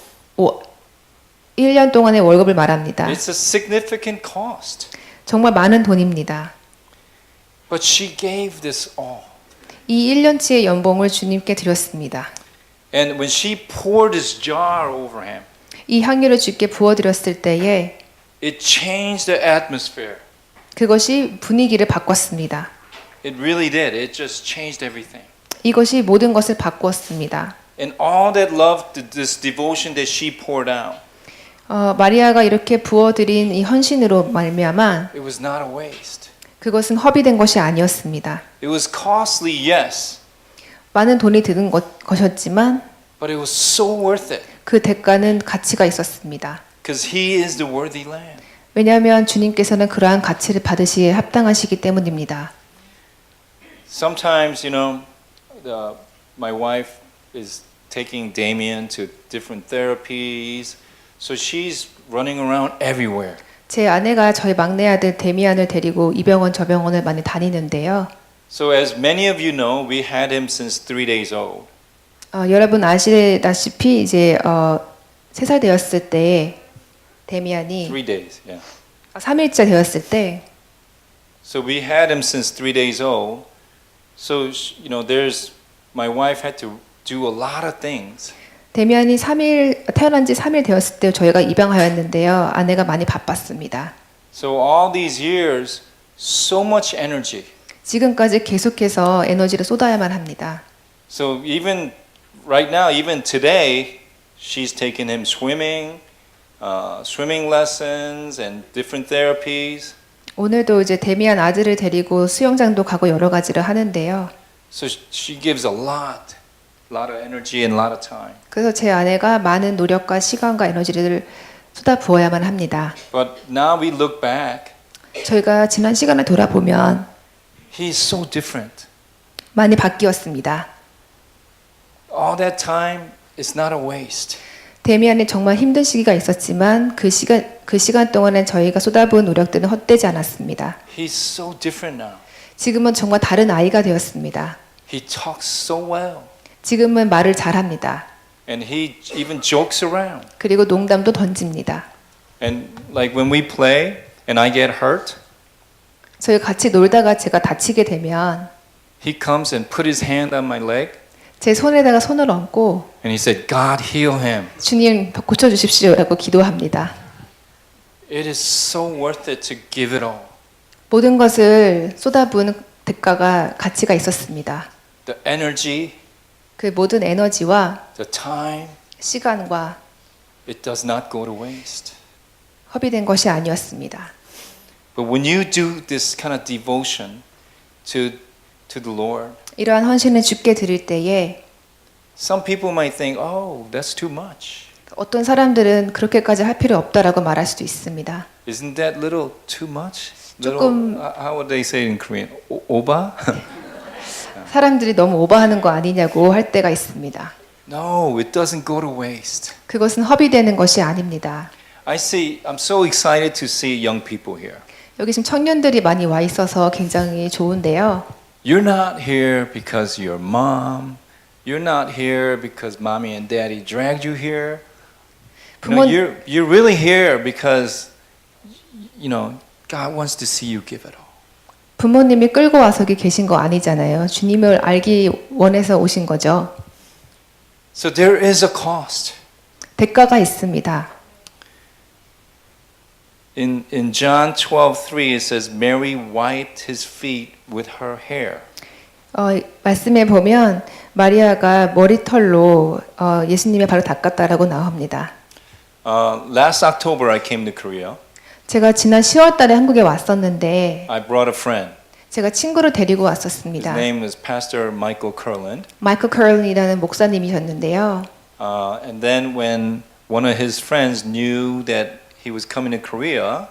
동안의 월급을 말합니다. It's a significant cost. 정말 많은 돈입니다. But she gave this all. 이 1년치의 연봉을 주님께 드렸습니다. And when she poured this jar over him, 이 향유를 주께 부어드렸을 때에 it changed the atmosphere. 그것이 분위기를 바꿨습니다. It really did. It just changed everything. 이것이 모든 것을 바꾸었습니다. And all that love, this devotion that she poured out, 마리아가 이렇게 부어드린 이 헌신으로 말미암아 it was not a waste. 그것은 허비된 것이 아니었습니다. It was costly, yes, 많은 돈이 드는 것이었지만 but it was so worth it 그 대가는 가치가 있었습니다. because he is the worthy lamb. 왜냐하면 주님께서는 그러한 가치를 받으시기에 합당하시기 때문입니다. Sometimes, my wife is taking Damien to different therapies, so she's running around everywhere. 제 아내가 저희 막내 아들 데미안을 데리고 이 병원 저 병원을 많이 다니는데요. So as many of you know, we had him since 3 days old. 여러분 아시다시피 이제 3살 되었을 때 데미안이 3 days, yeah. 3일째 되었을 때 So we had him since 3 days old. So my wife had to do a lot of things. 데미안이 태어난 지 3일 되었을 때 저희가 입양하였는데요. 아내가 많이 바빴습니다. So all these years, so much energy. 지금까지 계속해서 에너지를 쏟아야만 합니다. So even right now, even today, she's taking him swimming, swimming lessons and different therapies. 오늘도 이제 데미안 아들을 데리고 수영장도 가고 여러 가지를 하는데요. So she gives a lot of energy and a lot of time. 그래서 제 아내가 많은 노력과 시간과 에너지를 쏟아 부어야만 합니다. But now we look back, 저희가 지난 시간을 돌아보면 he's so different. 많이 바뀌었습니다. All that time is not a waste. 데미안이 정말 힘든 시기가 있었지만 그 시간 동안에 저희가 쏟아부은 노력들은 헛되지 않았습니다. He's so different now. 지금은 정말 다른 아이가 되었습니다. He talks so well. 지금은 말을 잘합니다. And he even jokes around. 그리고 농담도 던집니다. And like when we play and I get hurt, 저희 같이 놀다가 제가 다치게 되면 he comes and put his hand on my leg 제 손에다가 손을 얹고 and he said, God heal him. 주님 고쳐주십시오라고 기도합니다. It is so worth it to give it all. 모든 것을 쏟아부은 대가가 가치가 있었습니다. The energy, 그 모든 에너지와 the time, 시간과 it does not go to waste. 허비된 것이 아니었습니다. But when you do this kind of devotion to to the Lord. 이러한 헌신을 주께 드릴 때에 Some people might think, oh, that's too much. 어떤 사람들은 그렇게까지 할 필요 없다라고 말할 수도 있습니다. Isn't that little too much? 조금- How would they say it in Korean? 오바? 사람들이 너무 오버하는 거 아니냐고 할 때가 있습니다. No, it doesn't go to waste. 그것은 허비되는 것이 아닙니다. I'm so excited to see young people here. 여기 지금 청년들이 많이 와 있어서 굉장히 좋은데요. You're not here because your mom. You're not here because mommy and daddy dragged you here. 부모- You're really here because, God wants to see you give it all. 부모님이 끌고 와서 여기 계신 거 아니잖아요. 주님을 알기 원해서 오신 거죠. So there is a cost. 대가가 있습니다. In John 12:3 it says Mary wiped his feet with her hair. 말씀에 보면 마리아가 머리털로 예수님의 발을 닦았다라고 나옵니다. Last October I came to Korea. 제가 지난 10월 달에 한국에 왔었는데 I brought a friend. 제가 친구를 데리고 His 왔었습니다. name is Pastor Michael Kurland. 마이클 커런이라는 목사님이셨는데요. And then when one of his friends knew that he was coming to Korea,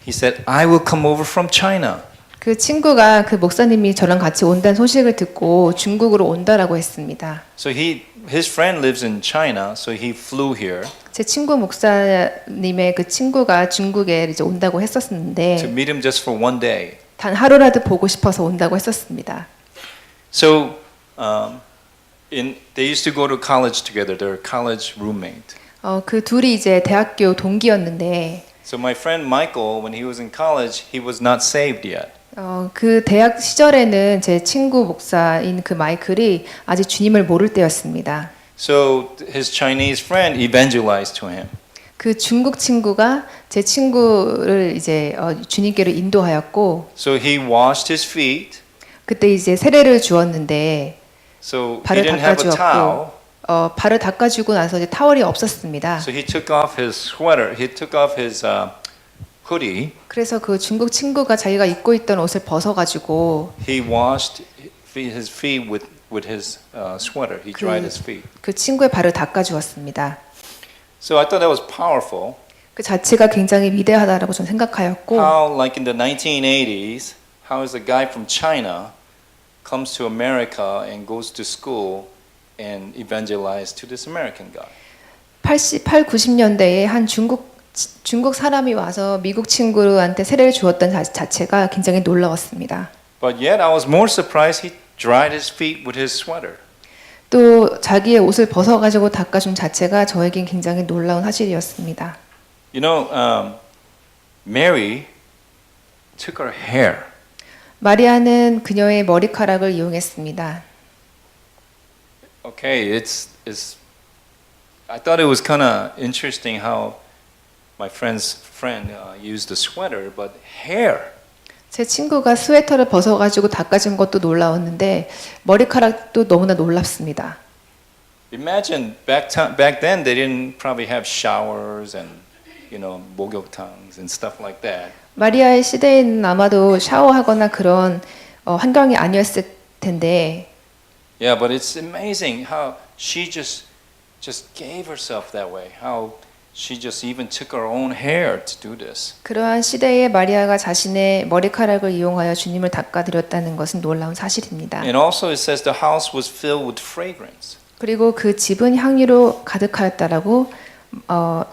he said, I will come over from China. 그 친구가 그 목사님이 저랑 같이 온다는 소식을 듣고 중국으로 온다라고 했습니다. So his friend lives in China, so he flew here 제 친구 목사님의 그 친구가 중국에 이제 온다고 to 했었는데 meet him just for one day. 단 하루라도 보고 싶어서 온다고 했었습니다. So they used to go to college together. They're college roommate. 그 둘이 이제 대학교 동기였는데 So my friend Michael, when he was in college, he was not saved yet. 그 대학 시절에는 제 친구 목사인 그 마이클이 아직 주님을 모를 때였습니다. So his Chinese friend evangelized to him. 그 중국 친구가 제 친구를 이제 주님께로 인도하였고 So he washed his feet. 그때 이제 세례를 주었는데 So he 발을 didn't have a towel. 닦아주었고 발을 닦아주고 나서 이제 타월이 없었습니다. So he took off his sweater. He took off his hoodie. 그래서 그 중국 친구가 자기가 입고 있던 옷을 벗어가지고 He washed his feet with his sweater. He dried his feet. 그 친구의 발을 닦아주었습니다. So I thought that was powerful. 그 자체가 굉장히 위대하다라고 저는 생각하였고 How, like in the 1980s, how is a guy from China comes to America and goes to school and evangelizes to this American guy? 88, 90년대에 한 중국 사람이 와서 미국 친구한테 세례를 주었던 자체가 굉장히 놀라웠습니다. But yet I was more surprised he dried his feet with his sweater. 또 자기의 옷을 벗어가지고 닦아준 자체가 저에겐 굉장히 놀라운 사실이었습니다. You know, Mary took her hair. 마리아는 그녀의 머리카락을 이용했습니다. Okay, I thought it was kind of interesting how my friend's friend used the sweater, but hair. 제 친구가 스웨터를 벗어가지고 닦아준 것도 놀라웠는데 머리카락도 너무나 놀랍습니다. Imagine back then they didn't probably have showers and 목욕탕s and stuff like that. 마리아의 시대에는 아마도 샤워하거나 그런 환경이 아니었을 텐데 Yeah, but it's amazing how she just gave herself that way. How she just even took her own hair to do this. 그러한 시대에 마리아가 자신의 머리카락을 이용하여 주님을 닦아드렸다는 것은 놀라운 사실입니다. And also it says the house was filled with fragrance. 그리고 그 집은 향유로 가득하였다라고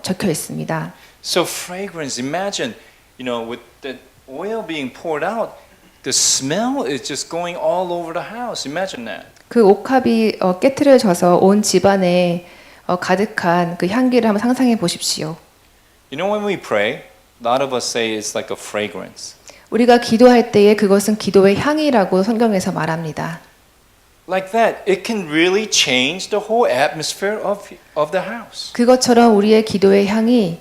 적혀 있습니다. So fragrance, imagine, with the oil being poured out, the smell is just going all over the house. Imagine that. 그 옥합이 깨트려져서 온 집안에 가득한 그 향기를 한번 상상해 보십시오. When we pray, a lot of us say it's like a fragrance. 우리가 기도할 때에 그것은 기도의 향이라고 성경에서 말합니다. Like that, it can really change the whole atmosphere of the house. 그것처럼 우리의 기도의 향이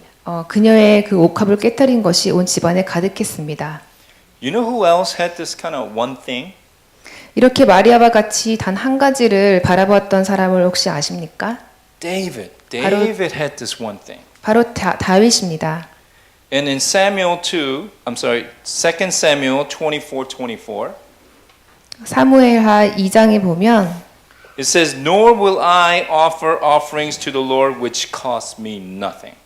그녀의 그 옥합을 깨뜨린 것이 온 집안에 가득했습니다. You know who else had this kind of one thing? 이렇게 마리아와 같이 단 한 가지를 바라보았던 사람을 혹시 아십니까? David had this one thing. 바로 다윗입니다. And in 2 Samuel 24:24, 사무엘하 2장에 보면 it says, "Nor will I offer offerings to the Lord which cost me nothing."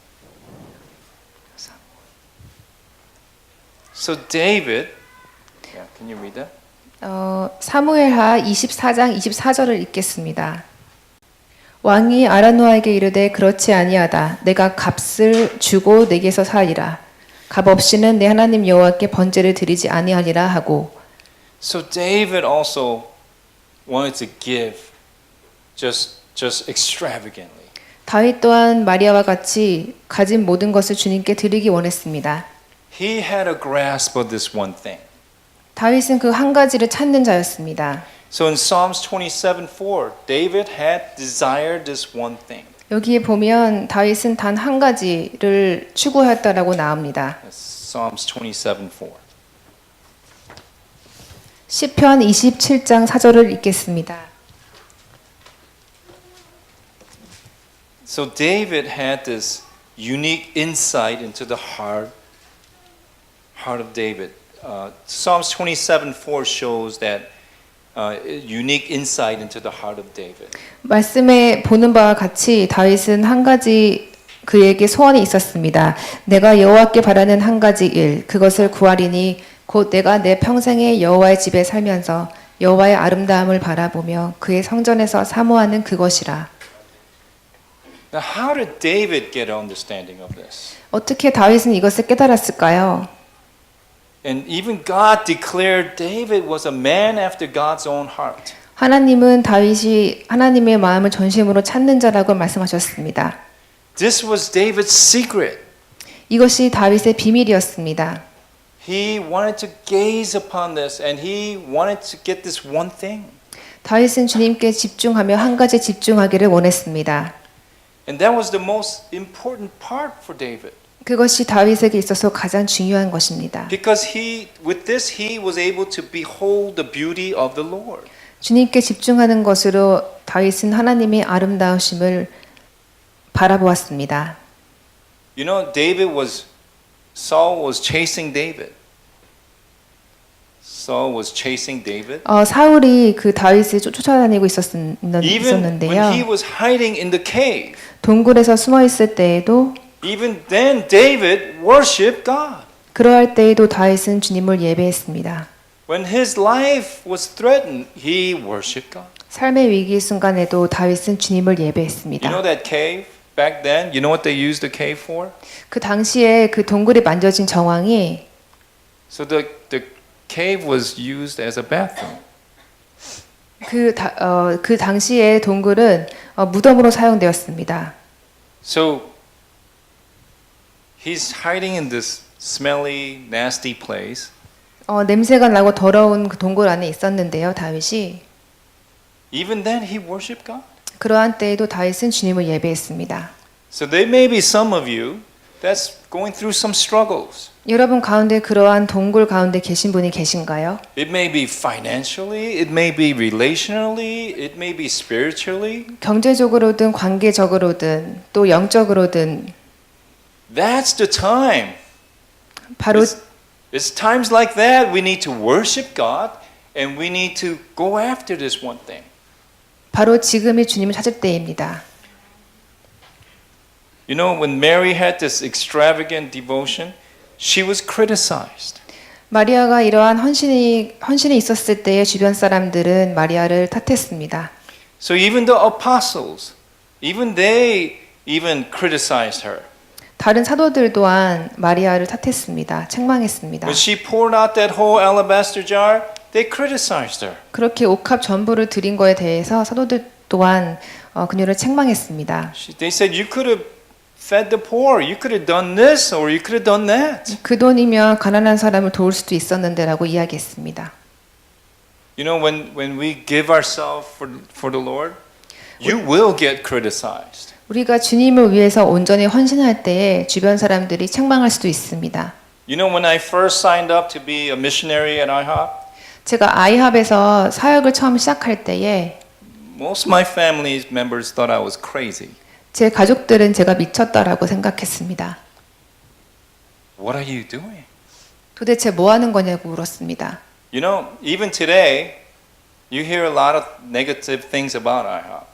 So David, yeah, can you read that? 사무엘하 24장 24절을 읽겠습니다. 왕이 아라노아에게 이르되 그렇지 아니하다. 내가 값을 주고 내게서 사리라. 값 없이는 내 하나님 여호와께 번제를 드리지 아니하리라 하고. So David also wanted to give just extravagantly. 다윗 또한 마리아와 같이 가진 모든 것을 주님께 드리기 원했습니다. He had a grasp of this one thing. 다윗은 그 한 가지를 찾는 자였습니다. So in Psalms 27:4, David had desired this one thing. 여기에 보면 다윗은 단 한 가지를 추구했다라고 나옵니다. That's Psalms 27:4. 시편 27장 4절을 읽겠습니다. So David had this unique insight into the heart of David. Psalms 27:4 shows that unique insight into the heart of David. 말씀에 보는 바와 같이 다윗은 한 가지 그에게 소원이 있었습니다. 내가 여호와께 바라는 한 가지 일, 그것을 구하리니 곧 내가 내 평생에 여호와의 집에 살면서 여호와의 아름다움을 바라보며 그의 성전에서 사모하는 그것이라. Now, how did David get understanding of this? 어떻게 다윗은 이것을 깨달았을까요? And even God declared David was a man after God's own heart. 하나님은 다윗이 하나님의 마음을 전심으로 찾는 자라고 말씀하셨습니다. This was David's secret. 이것이 다윗의 비밀이었습니다. He wanted to gaze upon this and he wanted to get this one thing. 다윗은 주님께 집중하며 한 가지에 집중하기를 원했습니다. And that was the most important part for David. 그것이 다윗에게 있어서 가장 중요한 것입니다. Because with this he was able to behold the beauty of the Lord. 주님께 집중하는 것으로 다윗은 하나님의 아름다우심을 바라보았습니다. You know, Saul was chasing David. Saul was chasing David. 사울이 그 다윗을 쫓아다니고 Even when he 있었는데요. was hiding in the cave, 동굴에서 숨어 있을 때에도 even then David worshiped God. 그러할 때에도 다윗은 주님을 예배했습니다. When his life was threatened, he worshiped God. 삶의 위기 순간에도 다윗은 주님을 예배했습니다. You know that cave back then? You know what they used the cave for? 그 당시에 그 동굴이 만져진 정황이 So the cave was used as a bathroom. 그 당시에 동굴은 무덤으로 사용되었습니다. So he's hiding in this smelly, nasty place. 냄새가 나고 더러운 그 동굴 안에 있었는데요, 다윗이. Even then, he worshipped God. 그러한 때에도 다윗은 주님을 예배했습니다. So there may be some of you that's going through some struggles. 여러분 가운데 그러한 동굴 가운데 계신 분이 계신가요? It may be financially, it may be relationally, it may be spiritually. 경제적으로든 관계적으로든 또 영적으로든 That's the time. 바로 It's times like that we need to worship God and we need to go after this one thing. 바로 지금이 주님을 찾을 때입니다. You know, when Mary had this extravagant devotion, she was criticized. 마리아가 이러한 헌신이 있었을 때에 주변 사람들은 마리아를 탓했습니다. So even the apostles, even they even criticized her. 다른 사도들 또한 마리아를 탓했습니다. 책망했습니다. When she poured out that whole alabaster jar, they criticized her. 그렇게 옥합 전부를 드린 거에 대해서 사도들 또한 그녀를 책망했습니다. They said you could have fed the poor, you could have done this or you could have done that. 그 돈이면 가난한 사람을 도울 수도 있었는데라고 이야기했습니다. You know, when we give ourselves for the Lord, you will get criticized. 우리가 주님을 위해서 온전히 헌신할 때에 주변 사람들이 책망할 수도 있습니다. You know, when I first signed up to be a missionary at IHOP, 제가 아이합에서 사역을 처음 시작할 때에 most of my family members thought I was crazy. 제 가족들은 제가 미쳤다라고 생각했습니다. What are you doing? 도대체 뭐 하는 거냐고 물었습니다. You know, even today, You hear a lot of negative things about IHOP.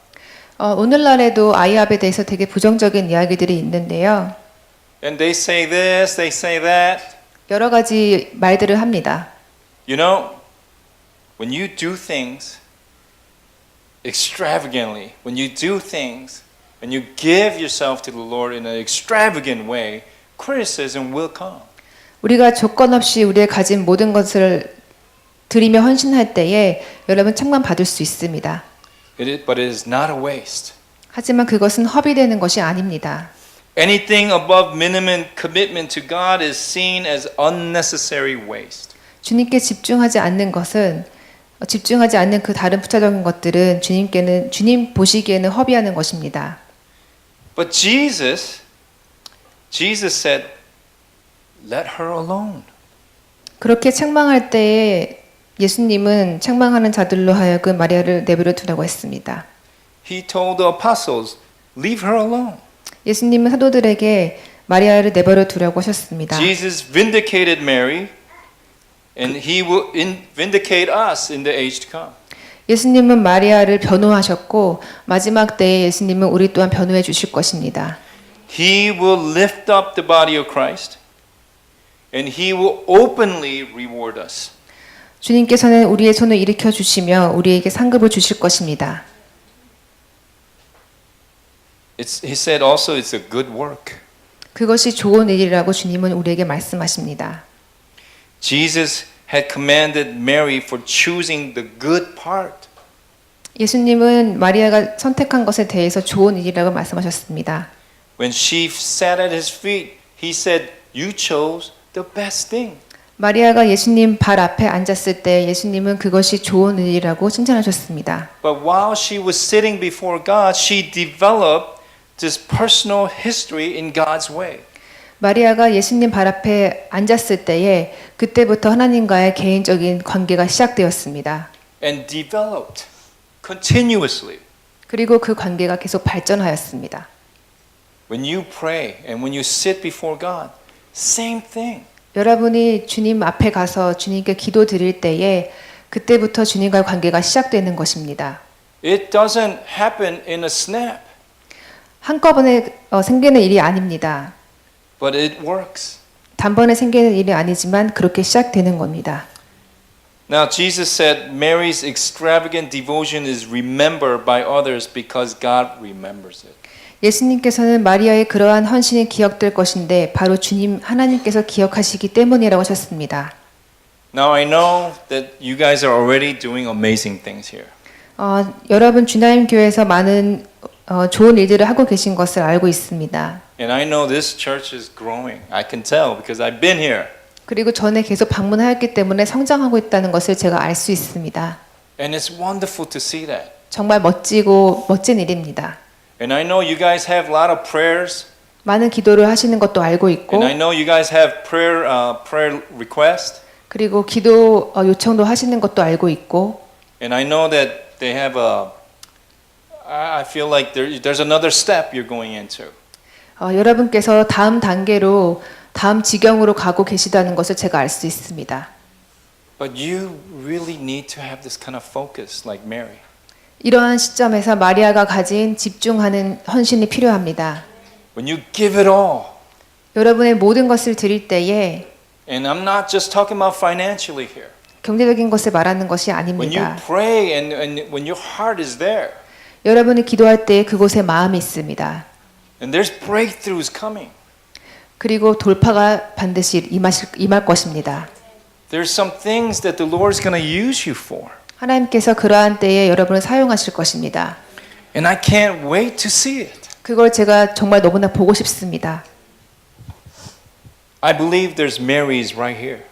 오늘날에도 아이합에 대해서 되게 부정적인 이야기들이 있는데요. And they say this, they say that. 여러 가지 말들을 합니다. You know, when you do things extravagantly, when you do things, when you give yourself to the Lord in an extravagant way, criticism will come. 우리가 조건 없이 우리의 가진 모든 것을 드리며 헌신할 때에 여러분 책망 받을 수 있습니다. But it is not a waste. 하지만 그것은 허비되는 것이 아닙니다. Anything above minimum commitment to God is seen as unnecessary waste. 주님께 집중하지 않는 것은 집중하지 않는 그 다른 부차적인 것들은 주님 보시기에는 허비하는 것입니다. But Jesus said, let her alone. 그렇게 책망할 때에 예수님은 책망하는 자들로 하여금 마리아를 내버려 두라고 했습니다. He told the apostles, leave her alone. 예수님은 사도들에게 마리아를 내버려 두라고 하셨습니다. Jesus vindicated Mary, and he will vindicate us in the age to come. 예수님은 마리아를 변호하셨고 마지막 때에 예수님은 우리 또한 변호해 주실 것입니다. He will lift up the body of Christ, and he will openly reward us. 주님께서는 우리의 손을 일으켜 주시며 우리에게 상급을 주실 것입니다. He said also it's a good work. 그것이 좋은 일이라고 주님은 우리에게 말씀하십니다. Jesus had commanded Mary for choosing the good part. 예수님은 마리아가 선택한 것에 대해서 좋은 일이라고 말씀하셨습니다. When she sat at his feet, he said, you chose the best thing. 마리아가 예수님 발 앞에 앉았을 때 예수님은 그것이 좋은 일이라고 칭찬하셨습니다. But while she was sitting before God, she developed this personal history in God's way. 마리아가 예수님 발 앞에 앉았을 때에 그때부터 하나님과의 개인적인 관계가 시작되었습니다. And developed continuously. 그리고 그 관계가 계속 발전하였습니다. When you pray and when you sit before God, same thing. 여러분이 주님 앞에 가서 주님께 기도 드릴 때에 그때부터 주님과의 관계가 시작되는 것입니다. It doesn't happen in a snap, 한꺼번에 생기는 일이 아닙니다. but it works. 단번에 생기는 일이 아니지만 그렇게 시작되는 겁니다. Now, Jesus said Mary's extravagant devotion is remembered by others because God remembers it. 예수님께서는 마리아의 그러한 헌신이 기억될 것인데 바로 주님 하나님께서 기억하시기 때문이라고 하셨습니다. Now, I know that you guys are already doing amazing things here. 여러분 주나임 교회에서 많은 좋은 일들을 하고 계신 것을 알고 있습니다. And I know this church is growing. I can tell because I've been here. 그리고 전에 계속 방문하였기 때문에 성장하고 있다는 것을 제가 알 수 있습니다. And it's wonderful to see that. 정말 멋진 일입니다. And I know you guys have a lot of prayers. 많은 기도를 하시는 것도 알고 있고 And I know you guys have prayer requests. 그리고 기도 요청도 하시는 것도 알고 있고 And I know that they have I feel like there's another step you're going into. 여러분께서 다음 단계로 다음 지경으로 가고 계시다는 것을 제가 알 수 있습니다. But you really need to have this kind of focus like Mary. 이러한 시점에서 마리아가 가진 집중하는 헌신이 필요합니다. When you give it all. 여러분의 모든 것을 드릴 때에 And I'm not just talking about financially here. 경제적인 것을 말하는 것이 When you 아닙니다. pray and when your heart is there. 여러분이 기도할 때 그곳에 마음이 있습니다. And there's breakthroughs coming. 그리고 돌파가 반드시 임할 것입니다. There's some things that the Lord is going to use you for. 하나님께서 그러한 때에 여러분을 사용하실 것입니다. And I can't wait to see it. 그걸 제가 정말 너무나 보고 싶습니다. I believe there's Marys right here.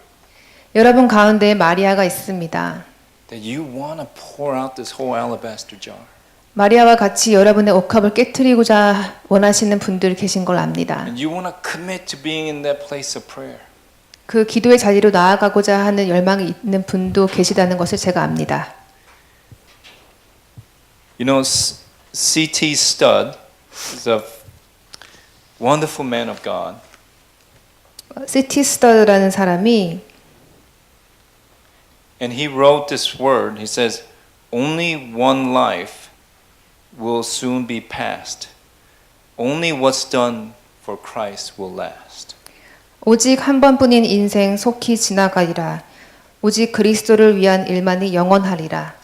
여러분 가운데 마리아가 있습니다. That you want to pour out this whole alabaster jar. 마리아와 같이 여러분의 옥합을 깨트리고자 원하시는 분들 계신 걸 압니다. And you want to commit to being in that place of prayer. 그 기도의 자리로 나아가고자 하는 열망이 있는 분도 계시다는 것을 제가 압니다. You know, C.T. Studd is a wonderful man of God. C.T. 스터드라는 사람이 And he wrote this word. He says, only one life will soon be passed. Only what's done for Christ will last. 오직 한 번뿐인 인생 속히 지나가리라. 오직 그리스도를 위한 일만이 영원하리라.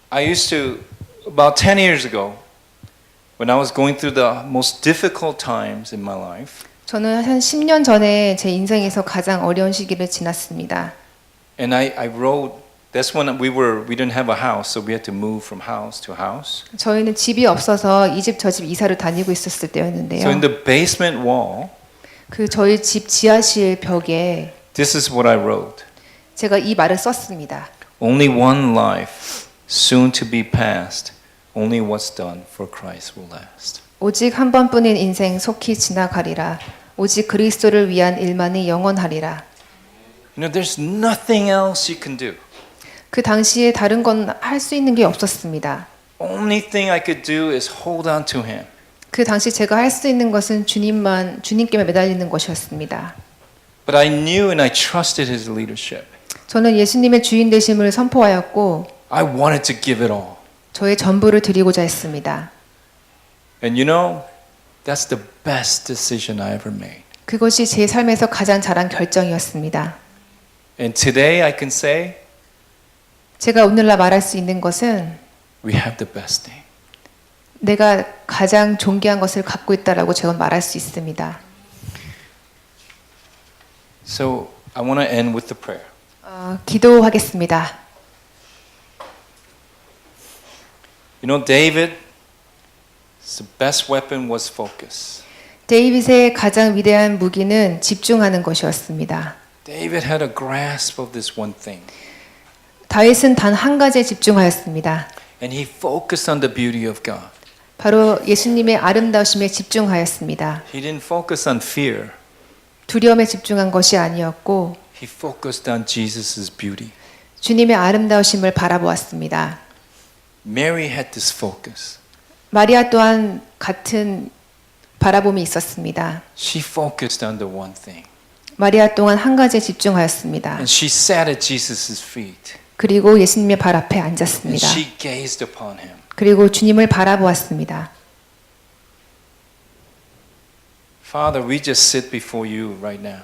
I used to, about 10 years ago, when I was going through the most difficult times in my life, 저는 한 10년 전에 제 인생에서 가장 어려운 시기를 지났습니다. and I wrote, that's when we didn't have a house, so we had to move from house to house. 저희는 집이 없어서 이 집 저 집 이사를 다니고 있었을 So in 때였는데요. the basement wall, 그 저희 집 지하실 벽에 this is what I wrote. 제가 이 말을 썼습니다. Only one life, soon to be passed. Only what's done for Christ will last. 오직 한 번뿐인 인생 속히 지나가리라. 오직 그리스도를 위한 일만이 영원하리라. You know, there's nothing else you can do. 그 당시에 다른 건 할 수 있는 게 없었습니다. Only thing I could do is hold on to Him. 그 당시 제가 할 수 있는 것은 주님께 매달리는 것이었습니다. But I knew and I trusted His leadership. 저는 예수님의 주인 되심을 선포하였고 I wanted to give it all. 저의 전부를 드리고자 했습니다. And you know, that's the best decision I ever made. 그것이 제 삶에서 가장 잘한 결정이었습니다. And today I can say 제가 오늘날 말할 수 있는 것은 we have the best thing. 내가 가장 존귀한 것을 갖고 있다라고 제가 말할 수 있습니다. So I want to end with the prayer. 기도하겠습니다. You know, David's best weapon was focus. 데이빗의 가장 위대한 무기는 집중하는 것이었습니다. David had a grasp of this one thing. 다윗은 단 한 가지에 집중하였습니다. And he focused on the beauty of God. 바로 예수님의 아름다우심에 집중하였습니다. He didn't focus on fear. 두려움에 집중한 것이 아니었고 He focused on Jesus' beauty. 주님의 아름다우심을 바라보았습니다. Mary had this focus. 마리아 또한 같은 바라봄이 있었습니다. She focused on the one thing. 마리아 또한 한 가지에 집중하였습니다. And she sat at Jesus' feet. 그리고 예수님의 발 앞에 And 앉았습니다. she gazed upon him. 그리고 주님을 바라보았습니다. Father, we just sit before you right now.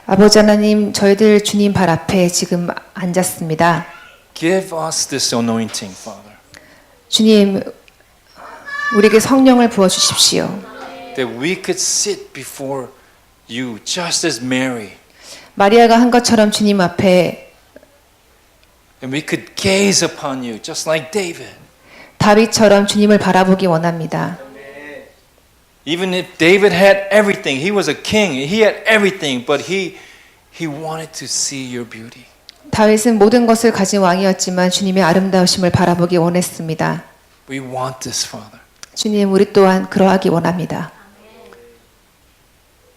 아버지 하나님, 저희들 주님 발 앞에 지금 앉았습니다. Give us this anointing, Father, 주님, 우리에게 성령을 부어 주십시오. that we could sit before you just as Mary, 마리아가 한 것처럼 주님 앞에 and we could gaze upon you just like David. 다윗처럼 주님을 바라보기 원합니다. Even if David had everything, he was a king, he had everything, but he wanted to see your beauty. 다윗은 모든 것을 가진 왕이었지만 주님의 아름다우심을 바라보기 원했습니다. We want this, Father. 주님, 우리 또한 그러하기 원합니다.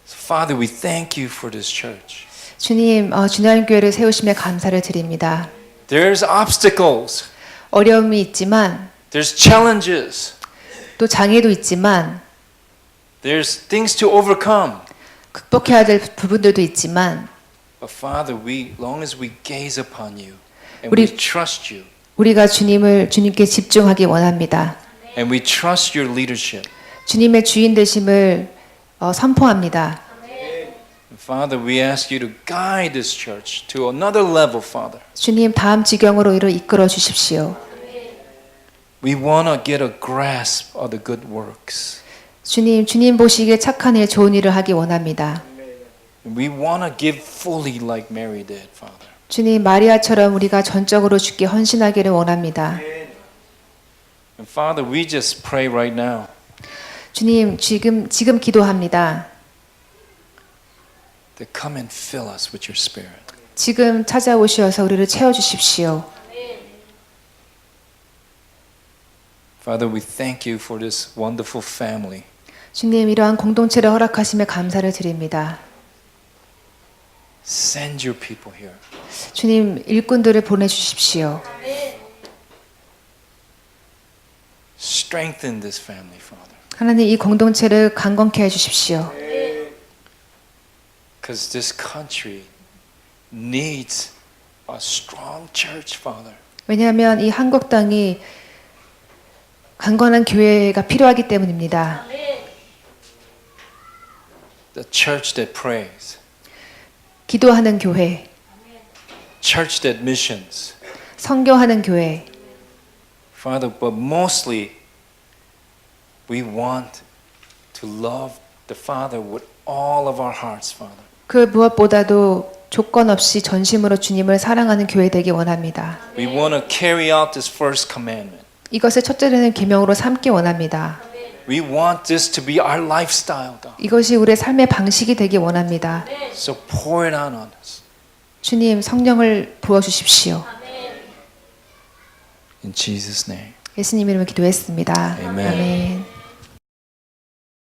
So, Father, we thank you for this church. 주님, 주님 교회를 세우심에 감사를 드립니다. There's obstacles, 어려움이 있지만 there's challenges, 또 장애도 있지만 there's things to overcome. 극복해야 될 부분들도 있지만 But Father, long as we gaze upon you and 우리- we trust you 우리가 주님께 집중하기 원합니다. and we trust your leadership. 주님의 주인 되심을 선포합니다. Father, we ask you to guide this church to another level, Father. 주님, 다음 지경으로 이끌어 주십시오. We want to get a grasp of the good works. 주님 보시기에 착한 일, 좋은 일을 하기 원합니다. And we want to give fully like Mary did, Father. 주님, 마리아처럼 우리가 전적으로 주께 헌신하기를 원합니다. And Father, we just pray right now 주님, 지금 기도합니다. to come and fill us with your Spirit. 지금 찾아오셔서 우리를 채워 주십시오. Father, we thank you for this wonderful family. 주님, 이러한 공동체를 허락하심에 감사를 드립니다. Send your people here. 주님, 일꾼들을 보내주십시오. Strengthen this family, Father. 하나님, 이 공동체를 강건케 해주십시오. Because this country needs a strong church, Father. 왜냐하면 이 한국 땅이 강건한 교회가 필요하기 때문입니다. The church that prays, 기도하는 교회, church that missions. 선교하는 교회. Father, but mostly we want to love the Father with all of our hearts, Father. 그 무엇보다도 조건 없이 전심으로 주님을 사랑하는 교회 되기 원합니다. We want to carry out this first commandment. 이것을 첫째는 계명으로 삼기 원합니다. We want this to be our lifestyle, God. 이것이 우리의 삶의 방식이 되기 원합니다. So pour it out on us. 주님 성령을 부어 주십시오. In Jesus' name. 예수님 이름으로 기도했습니다. 아멘. 아멘.